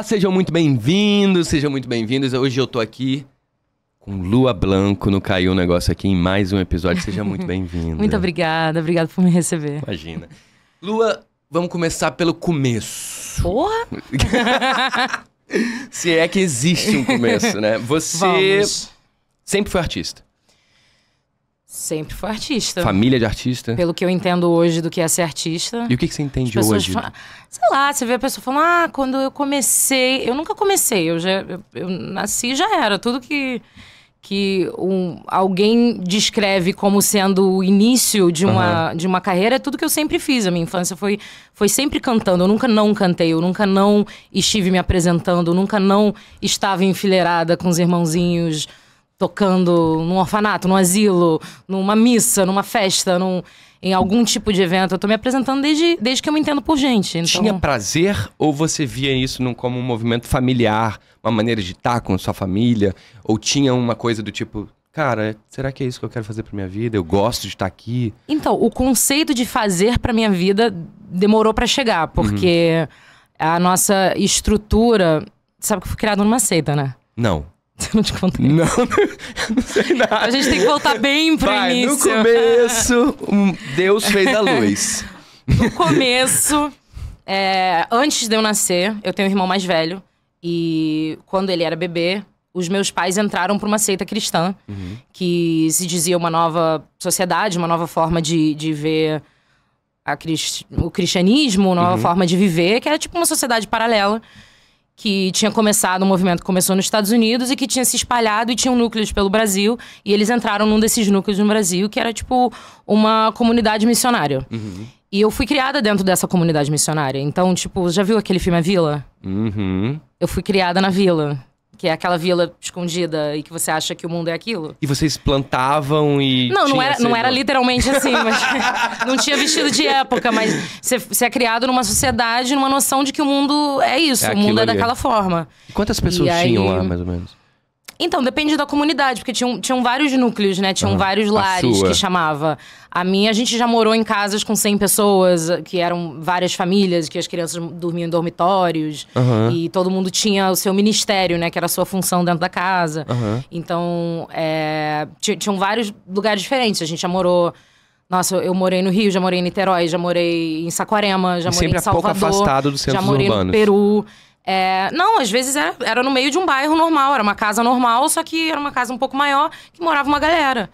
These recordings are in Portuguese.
Olá, sejam muito bem-vindos, sejam muito bem-vindos. Hoje eu tô aqui com Lua Blanco no Caiu um Negócio aqui em mais um episódio. Seja muito bem-vinda. Muito obrigada por me receber. Imagina. Lua, vamos começar pelo começo. Porra! Se é que existe um começo, né? Você sempre foi artista? Sempre fui artista. Família de artista? Pelo que eu entendo hoje do que é ser artista. E o que você entende hoje? Sei lá, você vê a pessoa falando, quando eu comecei... Eu nunca comecei, eu nasci e já era. Tudo que alguém descreve como sendo o início de uma carreira é tudo que eu sempre fiz. A minha infância foi sempre cantando. Eu nunca não cantei, eu nunca não estive me apresentando, eu nunca não estava enfileirada com os irmãozinhos... tocando num orfanato, num asilo, numa missa, numa festa, em algum tipo de evento. Eu tô me apresentando desde que eu me entendo por gente. Então... Tinha prazer ou você via isso como um movimento familiar, uma maneira de estar com sua família? Ou tinha uma coisa do tipo, cara, será que é isso que eu quero fazer pra minha vida? Eu gosto de estar aqui? Então, o conceito de fazer pra minha vida demorou pra chegar, porque a nossa estrutura... Sabe que eu fui criada numa seita, né? Não. Não te contei. Não sei nada. A gente tem que voltar bem pro início. No começo, Deus fez a luz. No começo, antes de eu nascer, eu tenho um irmão mais velho. E quando ele era bebê, os meus pais entraram pra uma seita cristã. Que se dizia uma nova sociedade, uma nova forma de ver o cristianismo, uma nova forma de viver. Que era tipo uma sociedade paralela. Que tinha começado, um movimento que começou nos Estados Unidos e que tinha se espalhado e tinham núcleos pelo Brasil. E eles entraram num desses núcleos no Brasil, que era tipo uma comunidade missionária. E eu fui criada dentro dessa comunidade missionária. Então, tipo, já viu aquele filme A Vila? Eu fui criada na Vila. Que é aquela vila escondida e que você acha que o mundo é aquilo. E vocês plantavam e... Não era literalmente assim, mas não tinha vestido de época, mas você é criado numa sociedade, numa noção de que o mundo é isso, o mundo é daquela forma. E quantas pessoas tinham lá, mais ou menos? Então, depende da comunidade, porque tinham vários núcleos, né? Tinham vários lares que chamava. A minha, a gente já morou em casas com 100 pessoas, que eram várias famílias, que as crianças dormiam em dormitórios. E todo mundo tinha o seu ministério, né? Que era a sua função dentro da casa. Então, tinham vários lugares diferentes. A gente já morou... Nossa, eu morei no Rio, já morei em Niterói, já morei em Saquarema, já morei em Salvador. Sempre pouco afastado dos centros urbanos. Já morei no Peru. Não, às vezes era no meio de um bairro normal, era uma casa normal, só que era uma casa um pouco maior, que morava uma galera.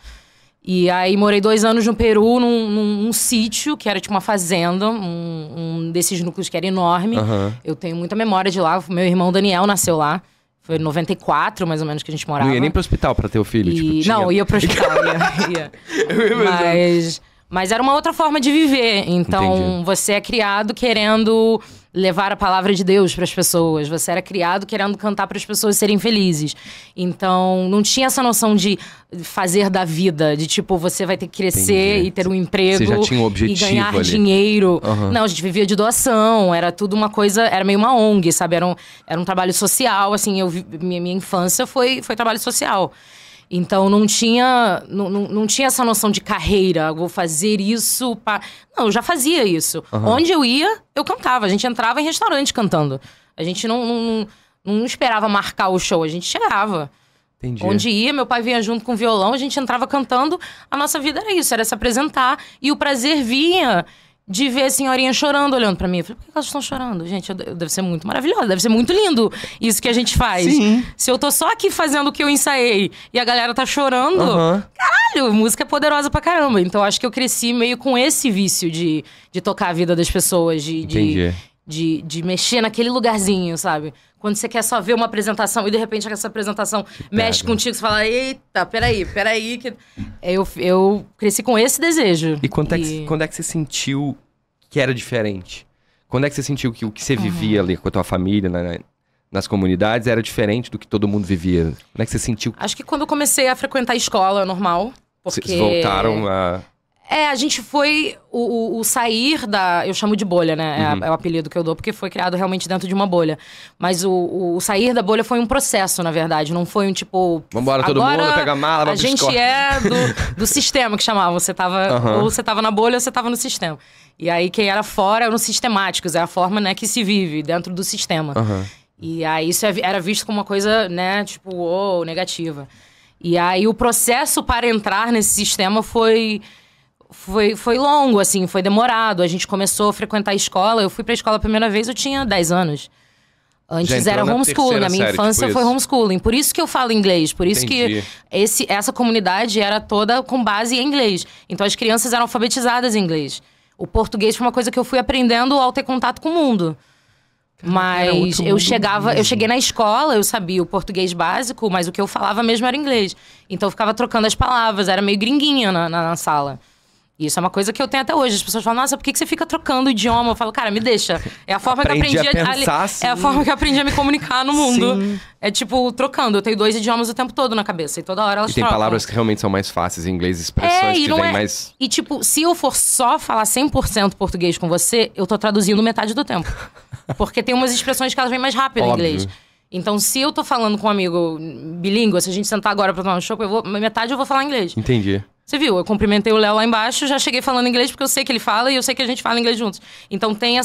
E aí morei 2 anos no Peru, num sítio, que era tipo uma fazenda, um desses núcleos que era enorme. Eu tenho muita memória de lá, meu irmão Daniel nasceu lá. Foi em 94, mais ou menos, que a gente morava. Não ia nem pro hospital pra ter o filho, Não, ia pro hospital, ia. Mas era uma outra forma de viver. Então, você é criado querendo levar a palavra de Deus para as pessoas. Você era criado querendo cantar para as pessoas serem felizes. Então, não tinha essa noção de fazer da vida. De tipo, você vai ter que crescer e ter um emprego. Você já tinha um objetivo e ganhar ali. dinheiro. Não, a gente vivia de doação. Era tudo uma coisa... Era meio uma ONG, sabe? Era um trabalho social, assim. Minha infância foi trabalho social. Então, não tinha essa noção de carreira. Vou fazer isso pra... Não, eu já fazia isso. Onde eu ia, eu cantava. A gente entrava em restaurante cantando. A gente não esperava marcar o show. A gente chegava. Entendi. Onde ia, meu pai vinha junto com o violão. A gente entrava cantando. A nossa vida era isso. Era se apresentar. E o prazer vinha... de ver a senhorinha chorando, olhando pra mim. Eu falei, por que elas estão chorando? Gente, deve ser muito maravilhosa, deve ser muito lindo isso que a gente faz. Sim. Se eu tô só aqui fazendo o que eu ensaiei e a galera tá chorando, caralho, música é poderosa pra caramba. Então, acho que eu cresci meio com esse vício de tocar a vida das pessoas, de mexer naquele lugarzinho, sabe? Quando você quer só ver uma apresentação e de repente essa apresentação mexe contigo, você fala, eita, peraí. Eu cresci com esse desejo. E quando é que você sentiu que era diferente? Quando é que você sentiu que o que você vivia ali com a tua família, nas comunidades, era diferente do que todo mundo vivia? Quando é que você sentiu? Acho que quando eu comecei a frequentar a escola normal, porque... Vocês voltaram a... A gente foi... O sair da... Eu chamo de bolha, né? É o apelido que eu dou, porque foi criado realmente dentro de uma bolha. Mas o sair da bolha foi um processo, na verdade. Não foi um tipo... Vambora todo mundo, pega a mala, vamos a gente do sistema que chamavam. Você tava... Ou você tava na bolha ou você tava no sistema. E aí, quem era fora eram os sistemáticos. É a forma, né, que se vive dentro do sistema. E aí isso era visto como uma coisa, né, tipo, negativa. E aí o processo para entrar nesse sistema foi longo, assim, foi demorado. A gente começou a frequentar a escola. Eu fui pra escola a primeira vez, eu tinha 10 anos. Antes era homeschooling, na minha infância foi homeschooling. Por isso que eu falo inglês, por isso que essa comunidade era toda com base em inglês. Então as crianças eram alfabetizadas em inglês. O português foi uma coisa que eu fui aprendendo ao ter contato com o mundo. Mas eu cheguei na escola, eu sabia o português básico, mas o que eu falava mesmo era inglês. Então eu ficava trocando as palavras, era meio gringuinha na sala. E isso é uma coisa que eu tenho até hoje. As pessoas falam, nossa, por que você fica trocando o idioma? Eu falo, cara, me deixa. É a forma que eu aprendi assim. É a forma que eu aprendi a me comunicar no mundo. Sim. É tipo, trocando. Eu tenho 2 idiomas o tempo todo na cabeça. E toda hora elas trocam. E tem palavras que realmente são mais fáceis em inglês, expressões que vêm mais... E tipo, se eu for só falar 100% português com você, eu tô traduzindo metade do tempo. Porque tem umas expressões que elas vêm mais rápido em inglês. Então, se eu tô falando com um amigo bilíngue, se a gente sentar agora pra tomar um chopp, metade eu vou falar inglês. Entendi. Você viu? Eu cumprimentei o Léo lá embaixo, já cheguei falando inglês porque eu sei que ele fala e eu sei que a gente fala inglês juntos. Então tem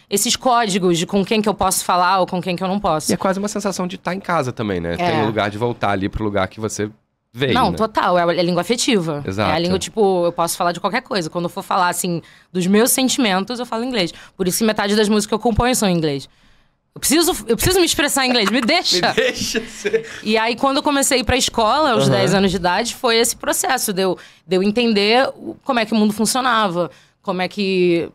esses códigos de com quem que eu posso falar ou com quem que eu não posso. E é quase uma sensação de estar em casa também, né? Tem um lugar de voltar ali pro lugar que você veio, Não, né? Total. É a língua afetiva. Exato. É a língua, tipo, eu posso falar de qualquer coisa. Quando eu for falar, assim, dos meus sentimentos, eu falo inglês. Por isso que metade das músicas que eu componho são em inglês. Eu preciso me expressar em inglês, me deixa. Me deixa ser. E aí, quando eu comecei a ir pra escola, aos 10 anos de idade, foi esse processo de eu entender como é que o mundo funcionava, como é que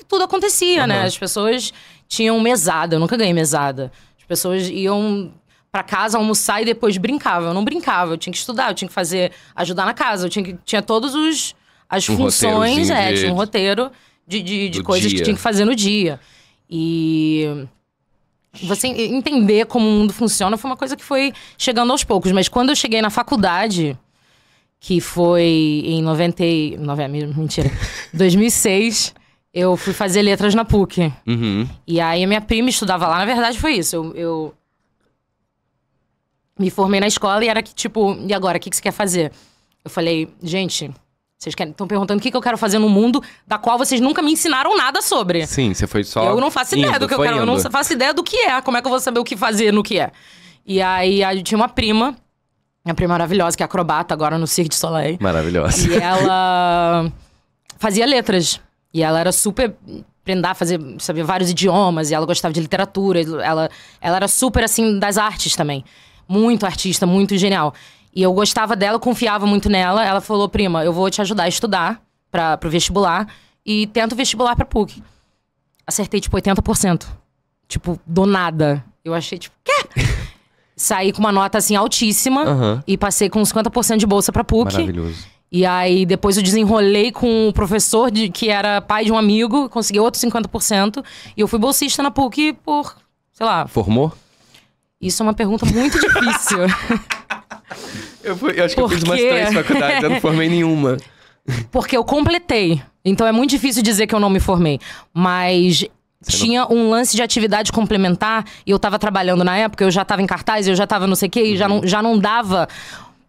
tudo acontecia, né? As pessoas tinham mesada, eu nunca ganhei mesada. As pessoas iam pra casa almoçar e depois brincavam. Eu não brincava, eu tinha que estudar, eu tinha que ajudar na casa, tinha todos as funções, tinha um roteiro de coisas que tinha que fazer no dia. E... você entender como o mundo funciona foi uma coisa que foi chegando aos poucos. Mas quando eu cheguei na faculdade, que foi em 2006, eu fui fazer letras na PUC. E aí a minha prima estudava lá. Na verdade foi isso. Eu me formei na escola e era que tipo... E agora, o que você quer fazer? Eu falei, gente... Vocês estão perguntando o que eu quero fazer no mundo da qual vocês nunca me ensinaram nada sobre. Sim, você foi só... Eu não faço ideia do que eu quero. Eu não faço ideia do que é. Como é que eu vou saber o que fazer no que é? E aí, eu tinha uma prima maravilhosa, que é acrobata agora no Cirque du Soleil. Maravilhosa. E ela fazia letras. E ela era super prendada, sabia vários idiomas. E ela gostava de literatura. Ela era super, assim, das artes também. Muito artista, muito genial. E eu gostava dela, confiava muito nela. Ela falou, prima, eu vou te ajudar a estudar pro vestibular. E tento vestibular pra PUC. Acertei, tipo, 80%. Tipo, do nada. Eu achei, tipo, quê? Saí com uma nota, assim, altíssima. E passei com 50% de bolsa pra PUC. Maravilhoso. E aí, depois eu desenrolei com o professor, que era pai de um amigo. Consegui outro 50%. E eu fui bolsista na PUC por, sei lá... Formou? Isso é uma pergunta muito difícil. Eu acho que eu fiz umas 3 faculdades, eu não formei nenhuma. Porque eu completei. Então é muito difícil dizer que eu não me formei. Mas tinha um lance de atividade complementar. E eu tava trabalhando na época, eu já tava em cartaz, eu já tava não sei o quê. E já não dava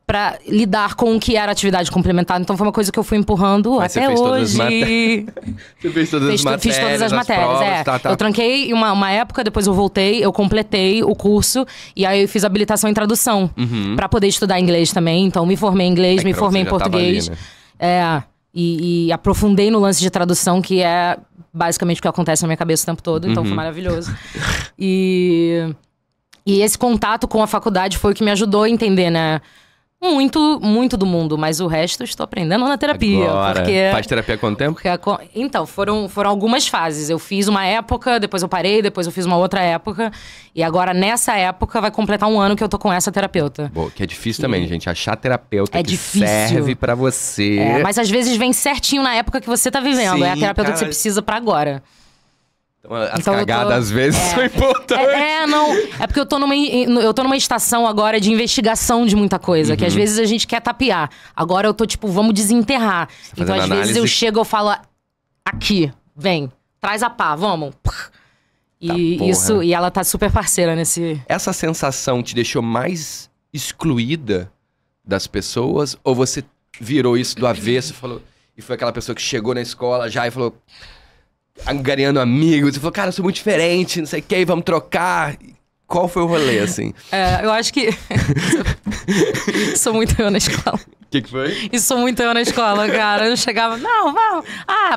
pra lidar com o que era atividade complementar. Então foi uma coisa que eu fui empurrando até hoje. Você fez todas as matérias, fiz todas as matérias, provas, tá. Eu tranquei uma época, depois eu voltei, eu completei o curso. E aí eu fiz habilitação em tradução. Pra poder estudar inglês também. Então me formei em inglês, me formei em português. Ali, né? E aprofundei no lance de tradução, que é basicamente o que acontece na minha cabeça o tempo todo. Então foi maravilhoso. E esse contato com a faculdade foi o que me ajudou a entender, né? Muito do mundo, mas o resto eu estou aprendendo na terapia. Agora, porque... Faz terapia há quanto tempo? Então, foram algumas fases. Eu fiz uma época, depois eu parei, depois eu fiz uma outra época. E agora, nessa época, vai completar 1 ano que eu tô com essa terapeuta. Boa, que é difícil também, gente. Achar terapeuta que difícil. Serve pra você. Mas às vezes vem certinho na época que você tá vivendo. Sim, é a terapeuta que você precisa pra agora. As cagadas, às vezes, são importantes. Não. É porque eu tô numa estação agora de investigação de muita coisa. Que às vezes a gente quer tapear. Agora eu tô, tipo, vamos desenterrar. Então, às vezes, eu chego e falo... Aqui, vem. Traz a pá, vamos. E ela tá super parceira nesse... Essa sensação te deixou mais excluída das pessoas? Ou você virou isso do avesso e foi aquela pessoa que chegou na escola já e falou... angariando amigos, e falou, cara, eu sou muito diferente, não sei o que, vamos trocar. Qual foi o rolê, assim? Eu acho que... Sou muito eu na escola. O que foi? Isso sou muito eu na escola, cara. Eu chegava, não, vamos.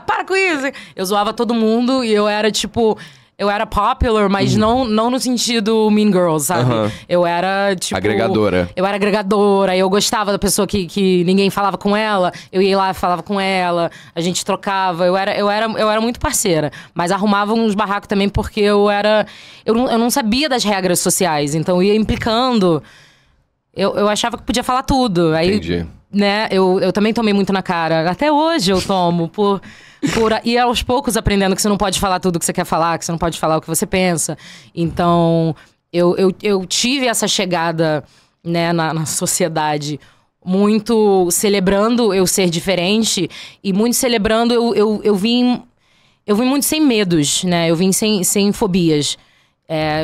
Para com isso. Eu zoava todo mundo e eu era, tipo... Eu era popular, mas não no sentido Mean Girls, sabe? Eu era, tipo... Agregadora. Eu era agregadora, eu gostava da pessoa que ninguém falava com ela. Eu ia lá e falava com ela, a gente trocava. Eu era muito parceira. Mas arrumava uns barracos também porque eu não sabia das regras sociais. Então eu ia implicando. Eu achava que podia falar tudo. Aí, Entendi. Né, eu também tomei muito na cara. Até hoje eu tomo, e aos poucos aprendendo que você não pode falar tudo que você quer falar, que você não pode falar o que você pensa. Então, eu tive essa chegada, né, na sociedade, muito celebrando eu ser diferente e muito celebrando eu vim muito sem medos, né? Eu vim sem fobias.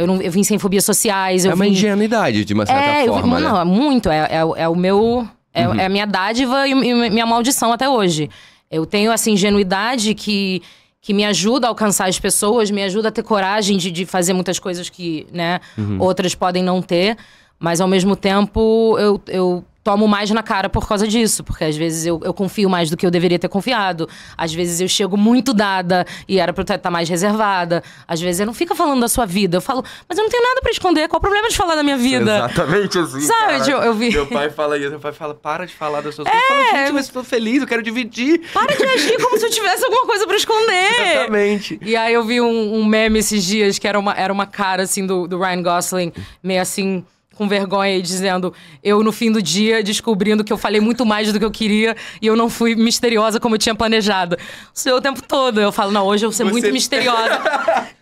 Eu vim sem fobias sociais. Uma ingenuidade, de uma certa forma, né? Não, muito. É o meu... É a minha dádiva e minha maldição até hoje. Eu tenho essa ingenuidade que me ajuda a alcançar as pessoas, me ajuda a ter coragem de fazer muitas coisas que, né, outras podem não ter. Mas, ao mesmo tempo, eu tomo mais na cara por causa disso. Porque, às vezes, eu confio mais do que eu deveria ter confiado. Às vezes, eu chego muito dada e era pra eu estar mais reservada. Às vezes, eu não fico falando da sua vida. Eu falo, mas eu não tenho nada pra esconder. Qual o problema de falar da minha vida? Exatamente assim, sabe? Cara. Eu vi... Meu pai fala isso. Meu pai fala, para de falar das suas coisas. Eu falo, gente, mas eu tô feliz, eu quero dividir. Para de agir como se eu tivesse alguma coisa pra esconder. Exatamente. E aí, eu vi um meme esses dias, que era uma cara, assim, do Ryan Gosling, meio assim... com vergonha e dizendo, eu no fim do dia descobrindo que eu falei muito mais do que eu queria e eu não fui misteriosa como eu tinha planejado. O tempo todo eu falo, não, hoje eu vou ser muito misteriosa.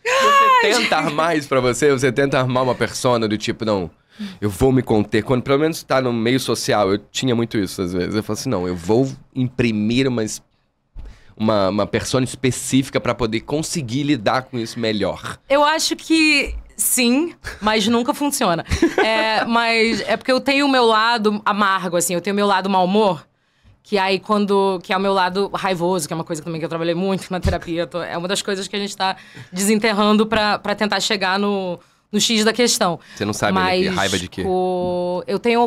Você tenta armar isso pra você? Você tenta armar uma persona do tipo, não, eu vou me conter. Quando pelo menos tá no meio social, eu tinha muito isso às vezes. Eu falo assim, não, eu vou imprimir uma persona específica pra poder conseguir lidar com isso melhor. Eu acho que... Sim, mas nunca funciona. Mas é porque eu tenho o meu lado amargo, assim. Eu tenho o meu lado mau humor. Que aí que é o meu lado raivoso, que é uma coisa também que eu trabalhei muito na terapia. É uma das coisas que a gente tá desenterrando pra tentar chegar no X da questão. Você não sabe, mas, né, raiva de quê? Eu tenho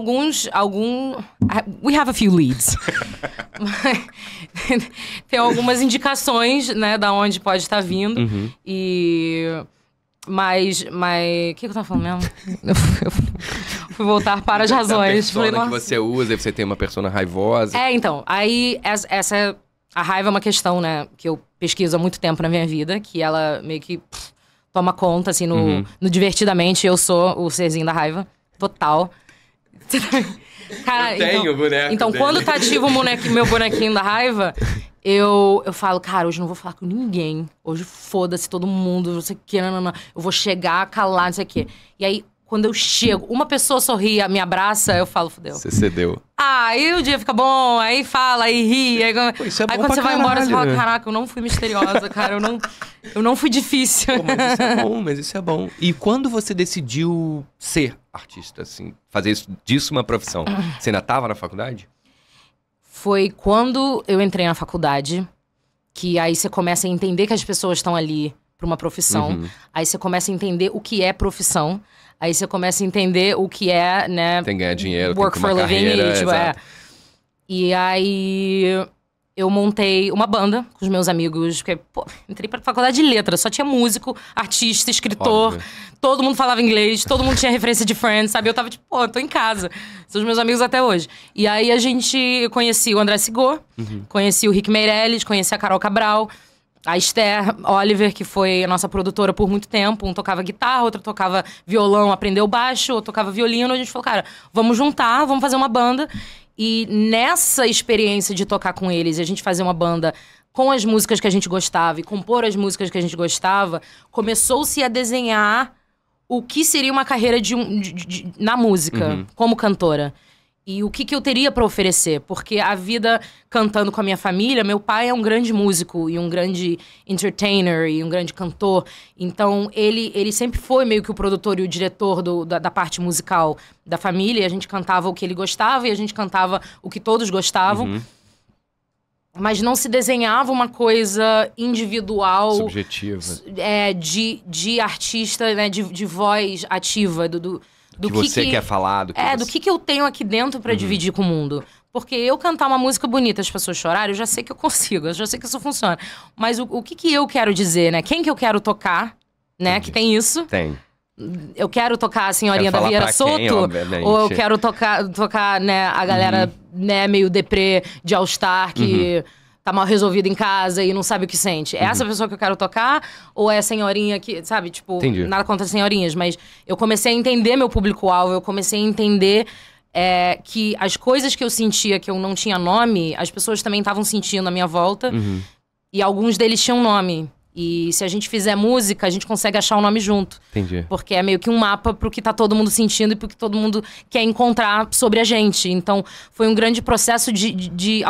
we have a few leads. Tem algumas indicações, né, da onde pode estar vindo. Mas... O que eu tava falando mesmo? Eu fui voltar para as razões. A persona que você usa, e você tem uma persona raivosa. Então, aí a raiva é uma questão, né, que eu pesquiso há muito tempo na minha vida, que ela meio que toma conta, assim, no Divertidamente, eu sou o serzinho da raiva, total. Cara, eu tenho o boneco então dele. Quando tá ativo meu bonequinho da raiva... Eu falo, cara, hoje eu não vou falar com ninguém. Hoje foda-se todo mundo, não sei o que, não. Eu vou chegar, calar, não sei o que. E aí, quando eu chego, uma pessoa sorri, me abraça, eu falo, fudeu. Você cedeu. Aí o dia fica bom, aí fala, aí ri. Aí, Pô, isso é aí bom quando pra você vai caralho, embora, você fala, né? caraca, eu não fui misteriosa, cara. Eu não fui difícil. Pô, mas isso é bom. E quando você decidiu ser artista, assim, fazer disso uma profissão? Você ainda tava na faculdade? Foi quando eu entrei na faculdade, que aí você começa a entender que as pessoas estão ali para uma profissão. Aí você começa a entender o que é profissão. Aí você começa a entender o que é, né... Tem que ganhar dinheiro, work tem que ter for uma living, carreira, tipo, exato. E aí eu montei uma banda com os meus amigos, porque, pô, entrei pra faculdade de letras, só tinha músico, artista, escritor, Óbvio. todo mundo falava inglês, todo mundo tinha referência de Friends, sabe? Eu tava tipo, pô, eu tô em casa. São os meus amigos até hoje. E aí eu conheci o André Sigor, conheci o Rick Meirelles, conheci a Carol Cabral, a Esther Oliver, que foi a nossa produtora por muito tempo. Um tocava guitarra, outro tocava violão, aprendeu baixo, outro tocava violino. A gente falou, cara, vamos juntar, vamos fazer uma banda. E nessa experiência de tocar com eles, a gente fazer uma banda com as músicas que a gente gostava e compor as músicas que a gente gostava, começou-se a desenhar o que seria uma carreira na música, como cantora. E o que eu teria pra oferecer. Porque a vida cantando com a minha família, meu pai é um grande músico e um grande entertainer e um grande cantor. Então, ele sempre foi meio que o produtor e o diretor da parte musical da família. E a gente cantava o que ele gostava e a gente cantava o que todos gostavam. mas não se desenhava uma coisa individual. Subjetiva. De artista, né? De voz ativa, do que você quer falar. Do que eu tenho aqui dentro pra dividir com o mundo. Porque eu cantar uma música bonita, as pessoas chorarem, eu já sei que eu consigo, eu já sei que isso funciona. Mas o que eu quero dizer, né? Quem que eu quero tocar, né? Que tem isso. Tem. Eu quero tocar a Senhorinha da Vieira Soto, ou eu quero tocar né, a galera né, meio deprê de All Star, que tá mal resolvida em casa e não sabe o que sente. É essa pessoa que eu quero tocar? Ou é a senhorinha que, sabe, tipo, Entendi. Nada contra as senhorinhas, mas eu comecei a entender meu público-alvo, eu comecei a entender que as coisas que eu sentia que eu não tinha nome, as pessoas também estavam sentindo à minha volta, e alguns deles tinham nome. E se a gente fizer música, a gente consegue achar o nome junto. Entendi. Porque é meio que um mapa pro que tá todo mundo sentindo e pro que todo mundo quer encontrar sobre a gente. Então, foi um grande processo de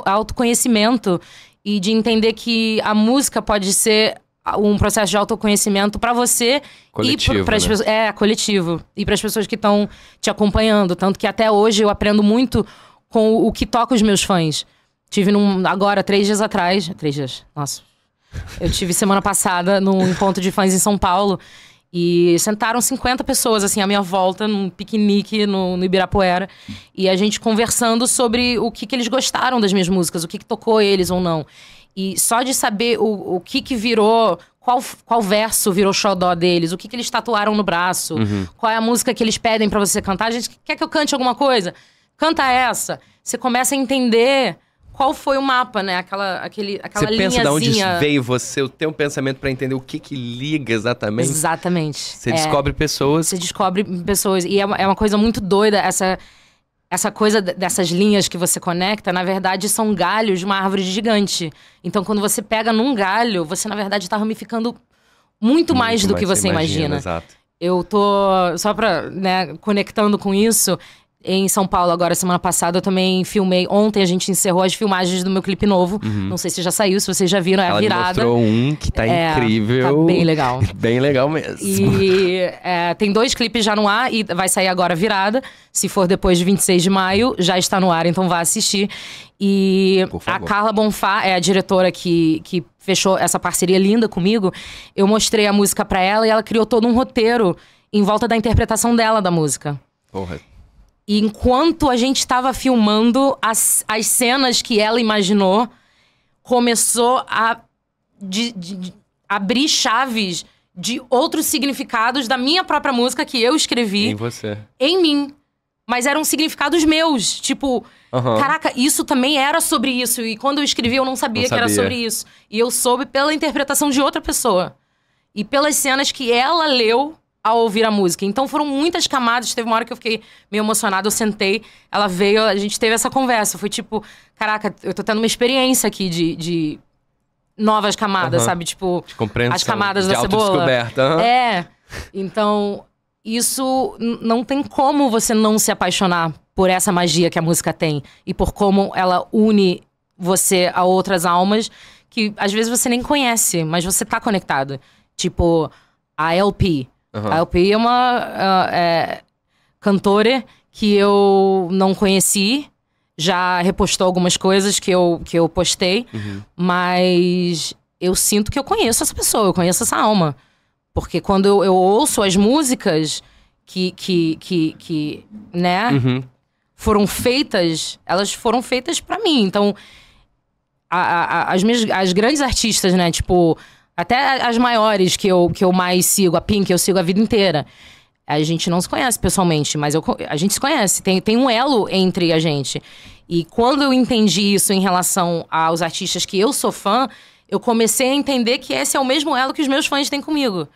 autoconhecimento e de entender que a música pode ser um processo de autoconhecimento pra você coletivo, e pras né? pessoas. coletivo. E pras pessoas que estão te acompanhando. Tanto que até hoje eu aprendo muito com o que toca os meus fãs. Tive agora, 3 dias atrás. 3 dias, nossa. Eu tive semana passada num encontro de fãs em São Paulo e sentaram 50 pessoas, assim, à minha volta, num piquenique no Ibirapuera. E a gente conversando sobre o que eles gostaram das minhas músicas, o que tocou eles ou não. E só de saber o que virou, qual verso virou xodó deles, o que eles tatuaram no braço, qual é a música que eles pedem pra você cantar. A gente quer que eu cante alguma coisa? Canta essa. Você começa a entender... Qual foi o mapa, né? Aquela linhazinha. Você pensa de onde veio você, o teu pensamento pra entender o que liga exatamente. Exatamente. Você descobre pessoas. Você descobre pessoas. E é uma coisa muito doida, essa coisa dessas linhas que você conecta, na verdade, são galhos de uma árvore gigante. Então, quando você pega num galho, você, na verdade, tá ramificando muito mais do que você imagina. Exato. Eu tô, só pra, né, conectando com isso... Em São Paulo, agora, semana passada, eu também filmei. Ontem a gente encerrou as filmagens do meu clipe novo. Não sei se já saiu, se vocês já viram, Ela a virada. Ela mostrou um que tá incrível. Tá bem legal. Bem legal mesmo. E tem 2 clipes já no ar e vai sair agora a virada. Se for depois de 26 de maio, já está no ar, então vá assistir. E a Carla Bonfá é a diretora que fechou essa parceria linda comigo. Eu mostrei a música pra ela e ela criou todo um roteiro em volta da interpretação dela da música. Porra. E enquanto a gente estava filmando, as cenas que ela imaginou, começou a abrir chaves de outros significados da minha própria música que eu escrevi. Em você. Em mim. Mas eram significados meus. Tipo, caraca, isso também era sobre isso. E quando eu escrevi, eu não sabia que era sobre isso. E eu soube pela interpretação de outra pessoa. E pelas cenas que ela leu... ao ouvir a música. Então foram muitas camadas. Teve uma hora que eu fiquei meio emocionada, eu sentei, ela veio, a gente teve essa conversa. Foi tipo, caraca, eu tô tendo uma experiência aqui de novas camadas, sabe? Tipo, as camadas da cebola. Então, isso não tem como você não se apaixonar por essa magia que a música tem. E por como ela une você a outras almas que às vezes você nem conhece, mas você tá conectado. Tipo, a LP. A LP é uma cantora que eu não conheci. Já repostou algumas coisas que eu postei. Mas eu sinto que eu conheço essa pessoa, eu conheço essa alma. Porque quando eu ouço as músicas que né, foram feitas, elas foram feitas pra mim. Então, as grandes artistas, né, tipo... Até as maiores que eu mais sigo, a Pink, eu sigo a vida inteira. A gente não se conhece pessoalmente, mas a gente se conhece. Tem um elo entre a gente. E quando eu entendi isso em relação aos artistas que eu sou fã, eu comecei a entender que esse é o mesmo elo que os meus fãs têm comigo.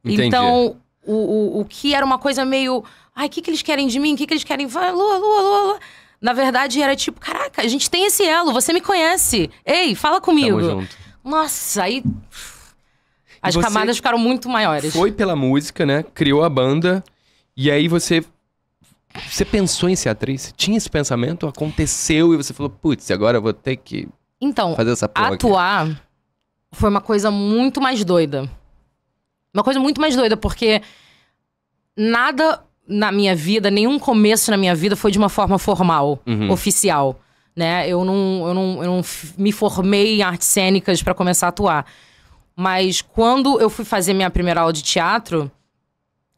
Entendi. Então, o que era uma coisa meio... Ai, o que eles querem de mim? O que eles querem? Lua. Na verdade, era tipo, caraca, a gente tem esse elo, você me conhece. Ei, fala comigo. Tamo junto. Nossa, aí... As camadas ficaram muito maiores. Foi pela música, né? Criou a banda. E aí você pensou em ser atriz? Você tinha esse pensamento? Aconteceu e você falou, putz, agora eu vou ter que fazer essa porra atuar aqui. Foi uma coisa muito mais doida. Uma coisa muito mais doida, porque nada na minha vida, nenhum começo na minha vida foi de uma forma formal, oficial. né? Eu não me formei em artes cênicas pra começar a atuar. Mas quando eu fui fazer minha primeira aula de teatro,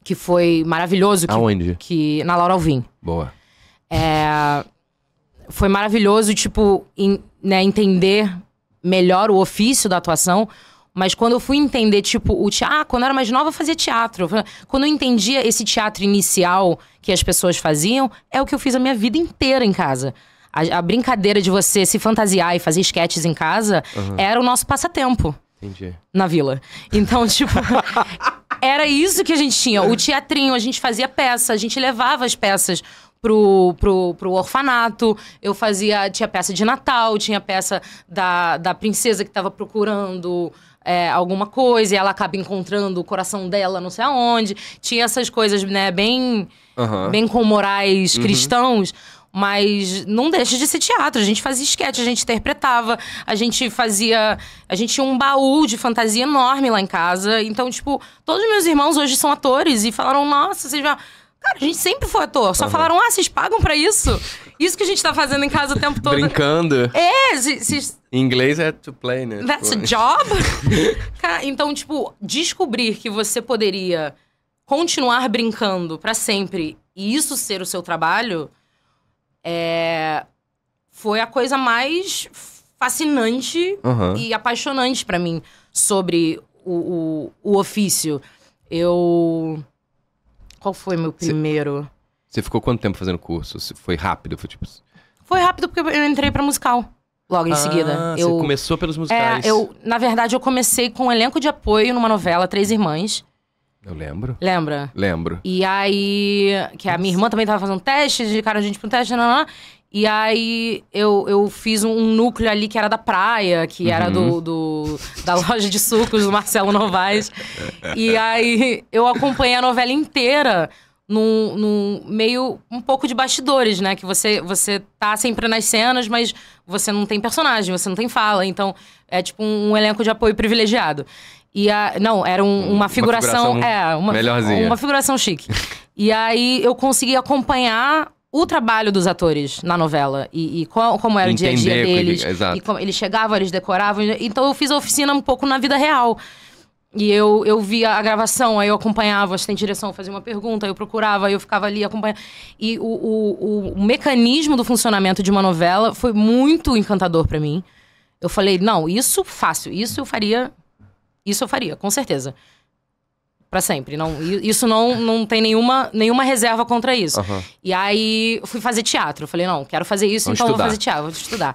que foi maravilhoso. Aonde? Na Laura Alvim. Boa. Foi maravilhoso, tipo, né, entender melhor o ofício da atuação. Mas quando eu fui entender, tipo, o teatro... Quando eu era mais nova, eu fazia teatro. Quando eu entendia esse teatro inicial que as pessoas faziam, é o que eu fiz a minha vida inteira em casa. A brincadeira de você se fantasiar e fazer esquetes em casa era o nosso passatempo. Entendi. Na vila. Então, tipo... era isso que a gente tinha. O teatrinho, a gente fazia peça. A gente levava as peças pro orfanato. Tinha peça de Natal. Tinha peça da princesa que tava procurando... alguma coisa, e ela acaba encontrando o coração dela não sei aonde. Tinha essas coisas, né, bem com morais cristãos, mas não deixa de ser teatro. A gente fazia esquete, a gente interpretava, a gente tinha um baú de fantasia enorme lá em casa. Então, tipo, todos os meus irmãos hoje são atores e falaram, nossa, vocês já... Cara, a gente sempre foi ator. Só falaram, vocês pagam pra isso? Isso que a gente tá fazendo em casa o tempo todo. Brincando. Em inglês é to play, né? That's a job? Cara, então, tipo, descobrir que você poderia continuar brincando pra sempre e isso ser o seu trabalho foi a coisa mais fascinante e apaixonante pra mim sobre o ofício. Qual foi meu primeiro? Você ficou quanto tempo fazendo curso? Foi rápido? Foi rápido porque eu entrei pra musical logo em seguida. Você começou pelos musicais. Na verdade, eu comecei com um elenco de apoio numa novela, Três Irmãs. Eu lembro. Lembra? Lembro. E aí... Que a minha irmã também tava fazendo teste, indicaram a gente pra um teste, e aí eu fiz um núcleo ali que era da praia, que era da loja de sucos do Marcelo Novaes. E aí eu acompanhei a novela inteira num meio um pouco de bastidores, né? Que você tá sempre nas cenas, mas você não tem personagem, você não tem fala. Então é tipo um elenco de apoio privilegiado. Não, era uma figuração... melhorzinha. Uma figuração chique. E aí eu consegui acompanhar o trabalho dos atores na novela. E como era o dia a dia deles. Exato. E como eles chegavam, eles decoravam. Então eu fiz a oficina um pouco na vida real. E eu via a gravação, aí eu acompanhava, se tem direção, eu fazia uma pergunta, aí eu procurava, aí eu ficava ali acompanhando. E o mecanismo do funcionamento de uma novela foi muito encantador pra mim. Eu falei, não, isso fácil, isso eu faria, com certeza. Pra sempre. Isso não tem nenhuma reserva contra isso. E aí eu fui fazer teatro. Eu falei, não, quero fazer isso, então vou fazer teatro, vou estudar.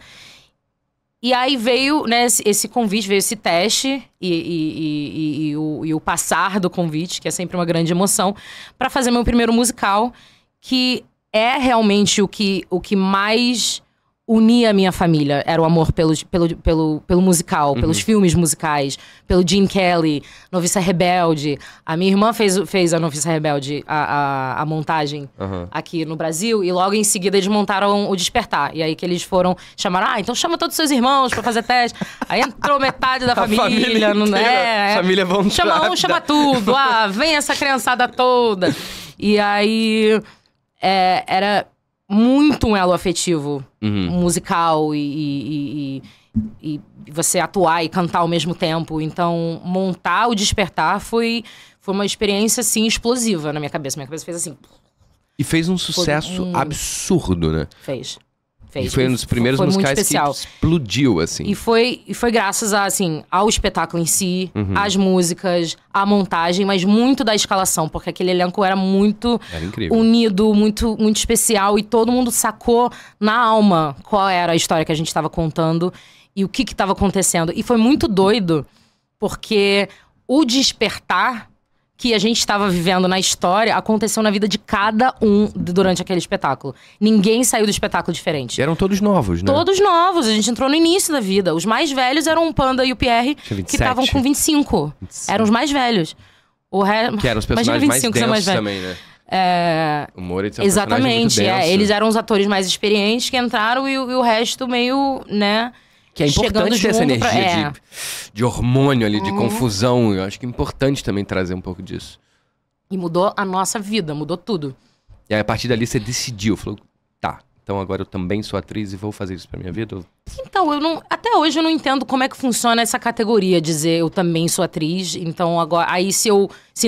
E aí veio, né, esse convite, veio esse teste e o passar do convite, que é sempre uma grande emoção, pra fazer meu primeiro musical, que é realmente o que mais unia a minha família. Era o amor pelo musical, pelos filmes musicais, pelo Gene Kelly, Noviça Rebelde. A minha irmã fez a Noviça Rebelde, a montagem aqui no Brasil, e logo em seguida eles montaram o Despertar. E aí que eles chamaram, então chama todos os seus irmãos pra fazer teste. Aí entrou metade da família. Família vamos chama um, chama tudo. Vem essa criançada toda. E aí era muito um elo afetivo musical e você atuar e cantar ao mesmo tempo. Então, montar o Despertar foi uma experiência, assim, explosiva na minha cabeça. Minha cabeça fez assim... E fez um sucesso absurdo, né? Fez. E foi um dos primeiros musicais que explodiu, assim. E foi graças ao espetáculo em si, às músicas, à montagem, mas muito da escalação, porque aquele elenco era muito unido, muito, muito especial, e todo mundo sacou na alma qual era a história que a gente estava contando e o que estava acontecendo. E foi muito doido, porque o despertar que a gente estava vivendo na história aconteceu na vida de cada um durante aquele espetáculo. Ninguém saiu do espetáculo diferente. E eram todos novos, né? Todos novos. A gente entrou no início da vida. Os mais velhos eram o Panda e o Pierre, que estavam com 25. Eram os mais velhos. Que eram os personagens mais densos também, né? O Moritz é um exatamente. Muito denso. Eles eram os atores mais experientes que entraram e o resto meio, né... Que é importante ter essa energia de hormônio ali, de confusão. Eu acho que é importante também trazer um pouco disso. E mudou a nossa vida, mudou tudo. E aí, a partir dali, você decidiu, falou, tá, então agora eu também sou atriz e vou fazer isso pra minha vida? Então, até hoje eu não entendo como é que funciona essa categoria, dizer eu também sou atriz. Então, agora, aí se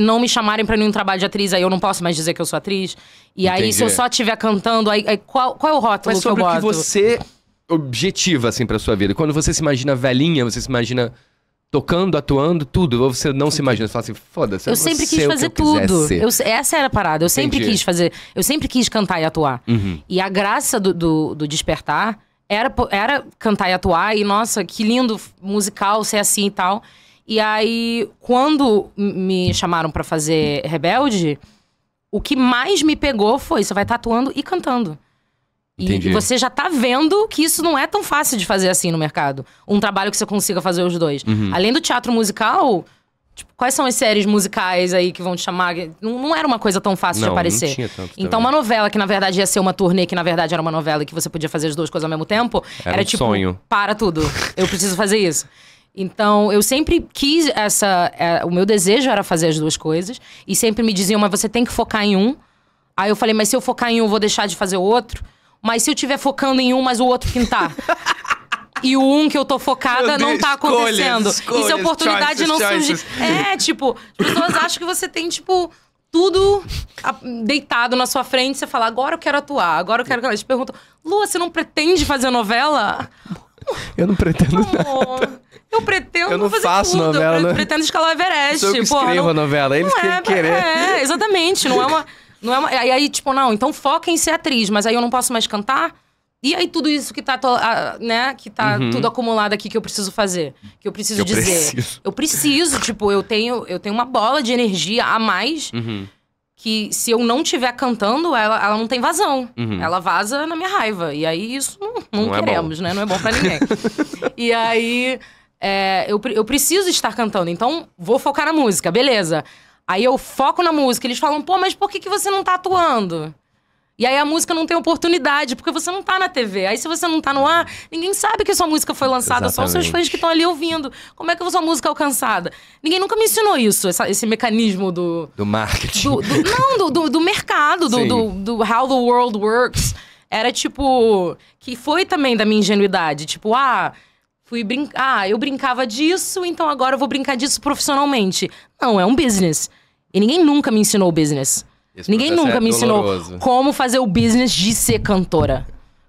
não me chamarem pra nenhum trabalho de atriz, aí eu não posso mais dizer que eu sou atriz. E aí, se eu só estiver cantando, aí qual é o rótulo que eu boto? Mas sobre o que você objetiva, assim, pra sua vida. Quando você se imagina velhinha, você se imagina tocando, atuando, tudo. Ou você não se imagina, você fala assim, foda-se, eu sempre quis fazer tudo. Essa era a parada. Eu sempre quis fazer. Eu sempre quis cantar e atuar. E a graça do Despertar era cantar e atuar. E, nossa, que lindo musical ser assim e tal. E aí, quando me chamaram pra fazer Rebelde, o que mais me pegou foi: você vai estar atuando e cantando. E você já tá vendo que isso não é tão fácil de fazer assim no mercado. Um trabalho que você consiga fazer os dois. Além do teatro musical, tipo, quais são as séries musicais aí que vão te chamar? Não era uma coisa tão fácil de aparecer. Não tinha tanto então, também. uma novela que na verdade ia ser uma turnê, que na verdade era uma novela e que você podia fazer as duas coisas ao mesmo tempo, era um tipo, sonho. Para tudo. Eu preciso fazer isso. Então, eu sempre quis o meu desejo era fazer as duas coisas. E sempre me diziam, mas você tem que focar em um. Aí eu falei, mas se eu focar em um, eu vou deixar de fazer o outro. Mas se eu estiver focando em um, mas o outro pintar. E o um que eu tô focada não tá acontecendo. E se a oportunidade não surgir. Tipo, as pessoas acham que você tem, tipo, tudo deitado na sua frente. Você fala, agora eu quero atuar, agora eu quero. Eles perguntam, Lua, você não pretende fazer novela? Eu não pretendo nada. Eu pretendo eu não fazer faço tudo. novela. Eu pretendo escalar o Everest. Sou eu que escrevo a novela, eles têm que querer. Exatamente. Não é uma. Aí, tipo, não, então foca em ser atriz, mas aí eu não posso mais cantar? E aí tudo isso que tá, que tá tudo acumulado aqui que eu preciso fazer? Que eu preciso dizer? Eu preciso, tipo, eu tenho uma bola de energia a mais que se eu não estiver cantando, ela não tem vazão. Ela vaza na minha raiva. E aí isso não queremos, né? Não é bom pra ninguém. E aí eu preciso estar cantando, então vou focar na música, beleza. Aí eu foco na música, eles falam, pô, mas por que você não tá atuando? E aí a música não tem oportunidade, porque você não tá na TV. Aí se você não tá no ar, ninguém sabe que sua música foi lançada, só os seus fãs que estão ali ouvindo. Como é que a sua música é alcançada? Ninguém nunca me ensinou isso, esse mecanismo do marketing. Do mercado, do how the world works. Era tipo, que foi também da minha ingenuidade. Tipo, eu brincava disso, então agora eu vou brincar disso profissionalmente. Não, é um business. E ninguém nunca me ensinou o business. Ninguém nunca me ensinou como fazer o business de ser cantora.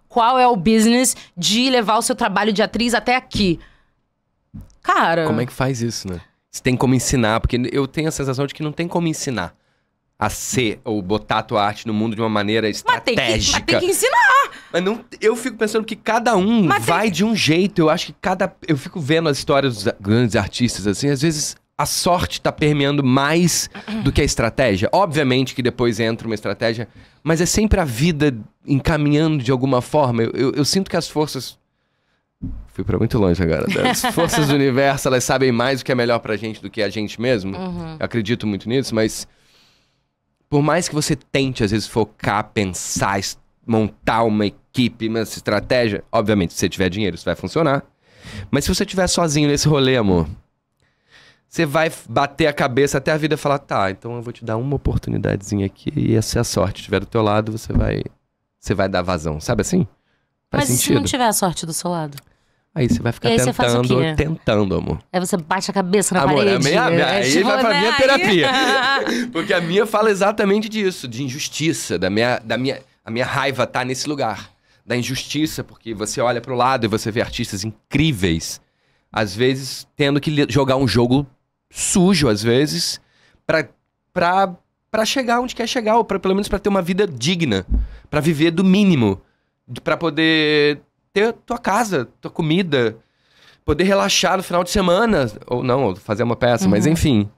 Qual é o business de levar o seu trabalho de atriz até aqui? Cara... Como é que faz isso, né? Você tem como ensinar, porque eu tenho a sensação de que não tem como ensinar a ser ou botar a tua arte no mundo de uma maneira estratégica. Mas tem que ensinar! Mas não, eu fico pensando que cada um vai de um jeito. Eu acho que eu fico vendo as histórias dos grandes artistas, assim, às vezes a sorte tá permeando mais do que a estratégia. Obviamente que depois entra uma estratégia, mas é sempre a vida encaminhando de alguma forma. Eu sinto que as forças... Fui pra muito longe agora. As forças do universo, elas sabem mais o que é melhor pra gente do que a gente mesmo. Eu acredito muito nisso, mas... Por mais que você tente, às vezes, focar, pensar, montar uma equipe, uma estratégia... Obviamente, se você tiver dinheiro, isso vai funcionar. Mas se você estiver sozinho nesse rolê, amor... Você vai bater a cabeça até a vida falar, tá, então eu vou te dar uma oportunidadezinha aqui e se a sorte estiver do teu lado, você vai dar vazão. Sabe assim? Faz sentido. Mas se não tiver a sorte do seu lado? Aí você vai ficar tentando, amor. Aí você bate a cabeça na parede. Aí vai pra minha terapia. Porque a minha fala exatamente disso, de injustiça, a minha raiva tá nesse lugar. Da injustiça, porque você olha pro lado e você vê artistas incríveis, às vezes tendo que jogar um jogo sujo, às vezes, pra chegar onde quer chegar, ou pelo menos pra ter uma vida digna, pra viver do mínimo, pra poder ter tua casa, tua comida, poder relaxar no final de semana, ou não, ou fazer uma peça, mas enfim,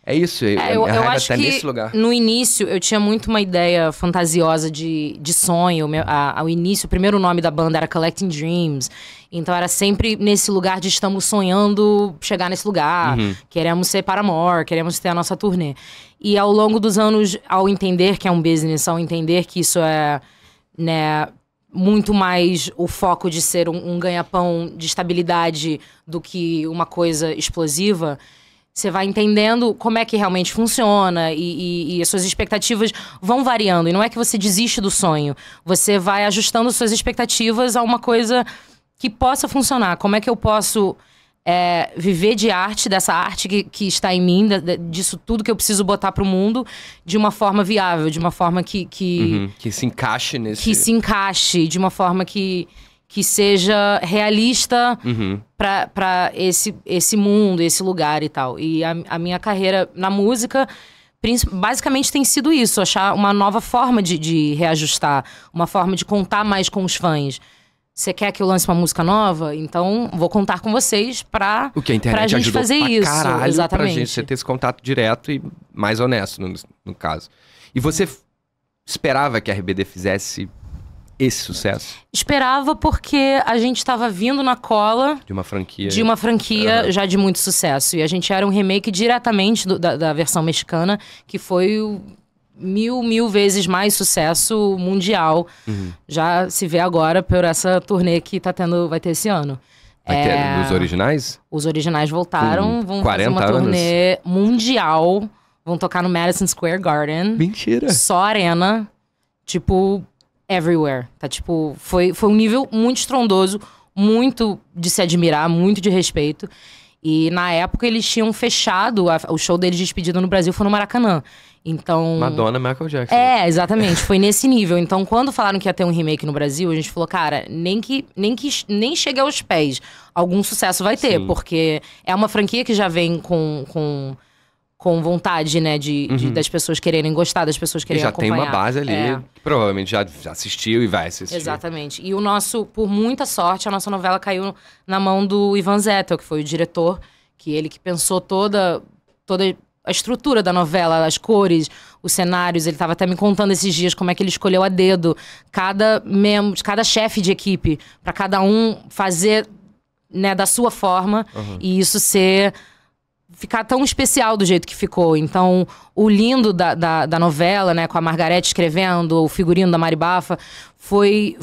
é isso, eu acho que nesse lugar. No início eu tinha muito uma ideia fantasiosa de sonho, ao início o primeiro nome da banda era Collecting Dreams, então era sempre nesse lugar de estamos sonhando chegar nesse lugar, queremos ser Paramore, queremos ter a nossa turnê. E ao longo dos anos, ao entender que é um business, ao entender que isso é, né, muito mais o foco de ser um ganha-pão de estabilidade do que uma coisa explosiva, você vai entendendo como é que realmente funciona e as suas expectativas vão variando. E não é que você desiste do sonho. Você vai ajustando suas expectativas a uma coisa que possa funcionar. Como é que eu posso viver de arte, dessa arte que está em mim, disso tudo que eu preciso botar pro mundo, de uma forma viável, de uma forma que se encaixe nesse... Que se encaixe, de uma forma que seja realista pra esse mundo, esse lugar e tal. E a minha carreira na música, basicamente tem sido isso. Achar uma nova forma de reajustar. Uma forma de contar mais com os fãs. Você quer que eu lance uma música nova? Então, vou contar com vocês pra, o que a internet pra gente ajudou fazer pra isso. Caralho, exatamente. Pra gente ter esse contato direto e mais honesto, no caso. E você esperava que a RBD fizesse esse sucesso? Esperava porque a gente estava vindo na cola de uma franquia já de muito sucesso. E a gente era um remake diretamente da versão mexicana, que foi o mil vezes mais sucesso mundial. Já se vê agora por essa turnê que vai ter esse ano. Vai ter dos originais? Os originais voltaram, vão 40 fazer uma turnê mundial. Vão tocar no Madison Square Garden. Mentira! Só arena. Tipo... everywhere, tá? Tipo, foi um nível muito estrondoso, muito de se admirar, muito de respeito. E na época eles tinham fechado, o show deles de despedida no Brasil foi no Maracanã. Então... Madonna, Michael Jackson. Exatamente, foi nesse nível. Então, quando falaram que ia ter um remake no Brasil, a gente falou, cara, nem chegue aos pés. Algum sucesso vai ter, porque é uma franquia que já vem com vontade, né, das pessoas quererem gostar, das pessoas quererem acompanhar. Já tem uma base ali, que provavelmente já assistiu e vai assistir. Exatamente. E por muita sorte, a nossa novela caiu na mão do Ivan Zettel, que foi o diretor, ele que pensou toda a estrutura da novela, as cores, os cenários. Ele estava até me contando esses dias como é que ele escolheu a dedo cada chefe de equipe, para cada um fazer, né, da sua forma, e isso ficar tão especial do jeito que ficou. Então, o lindo da novela, né, com a Margareth escrevendo, o figurino da Mari Bafa, foi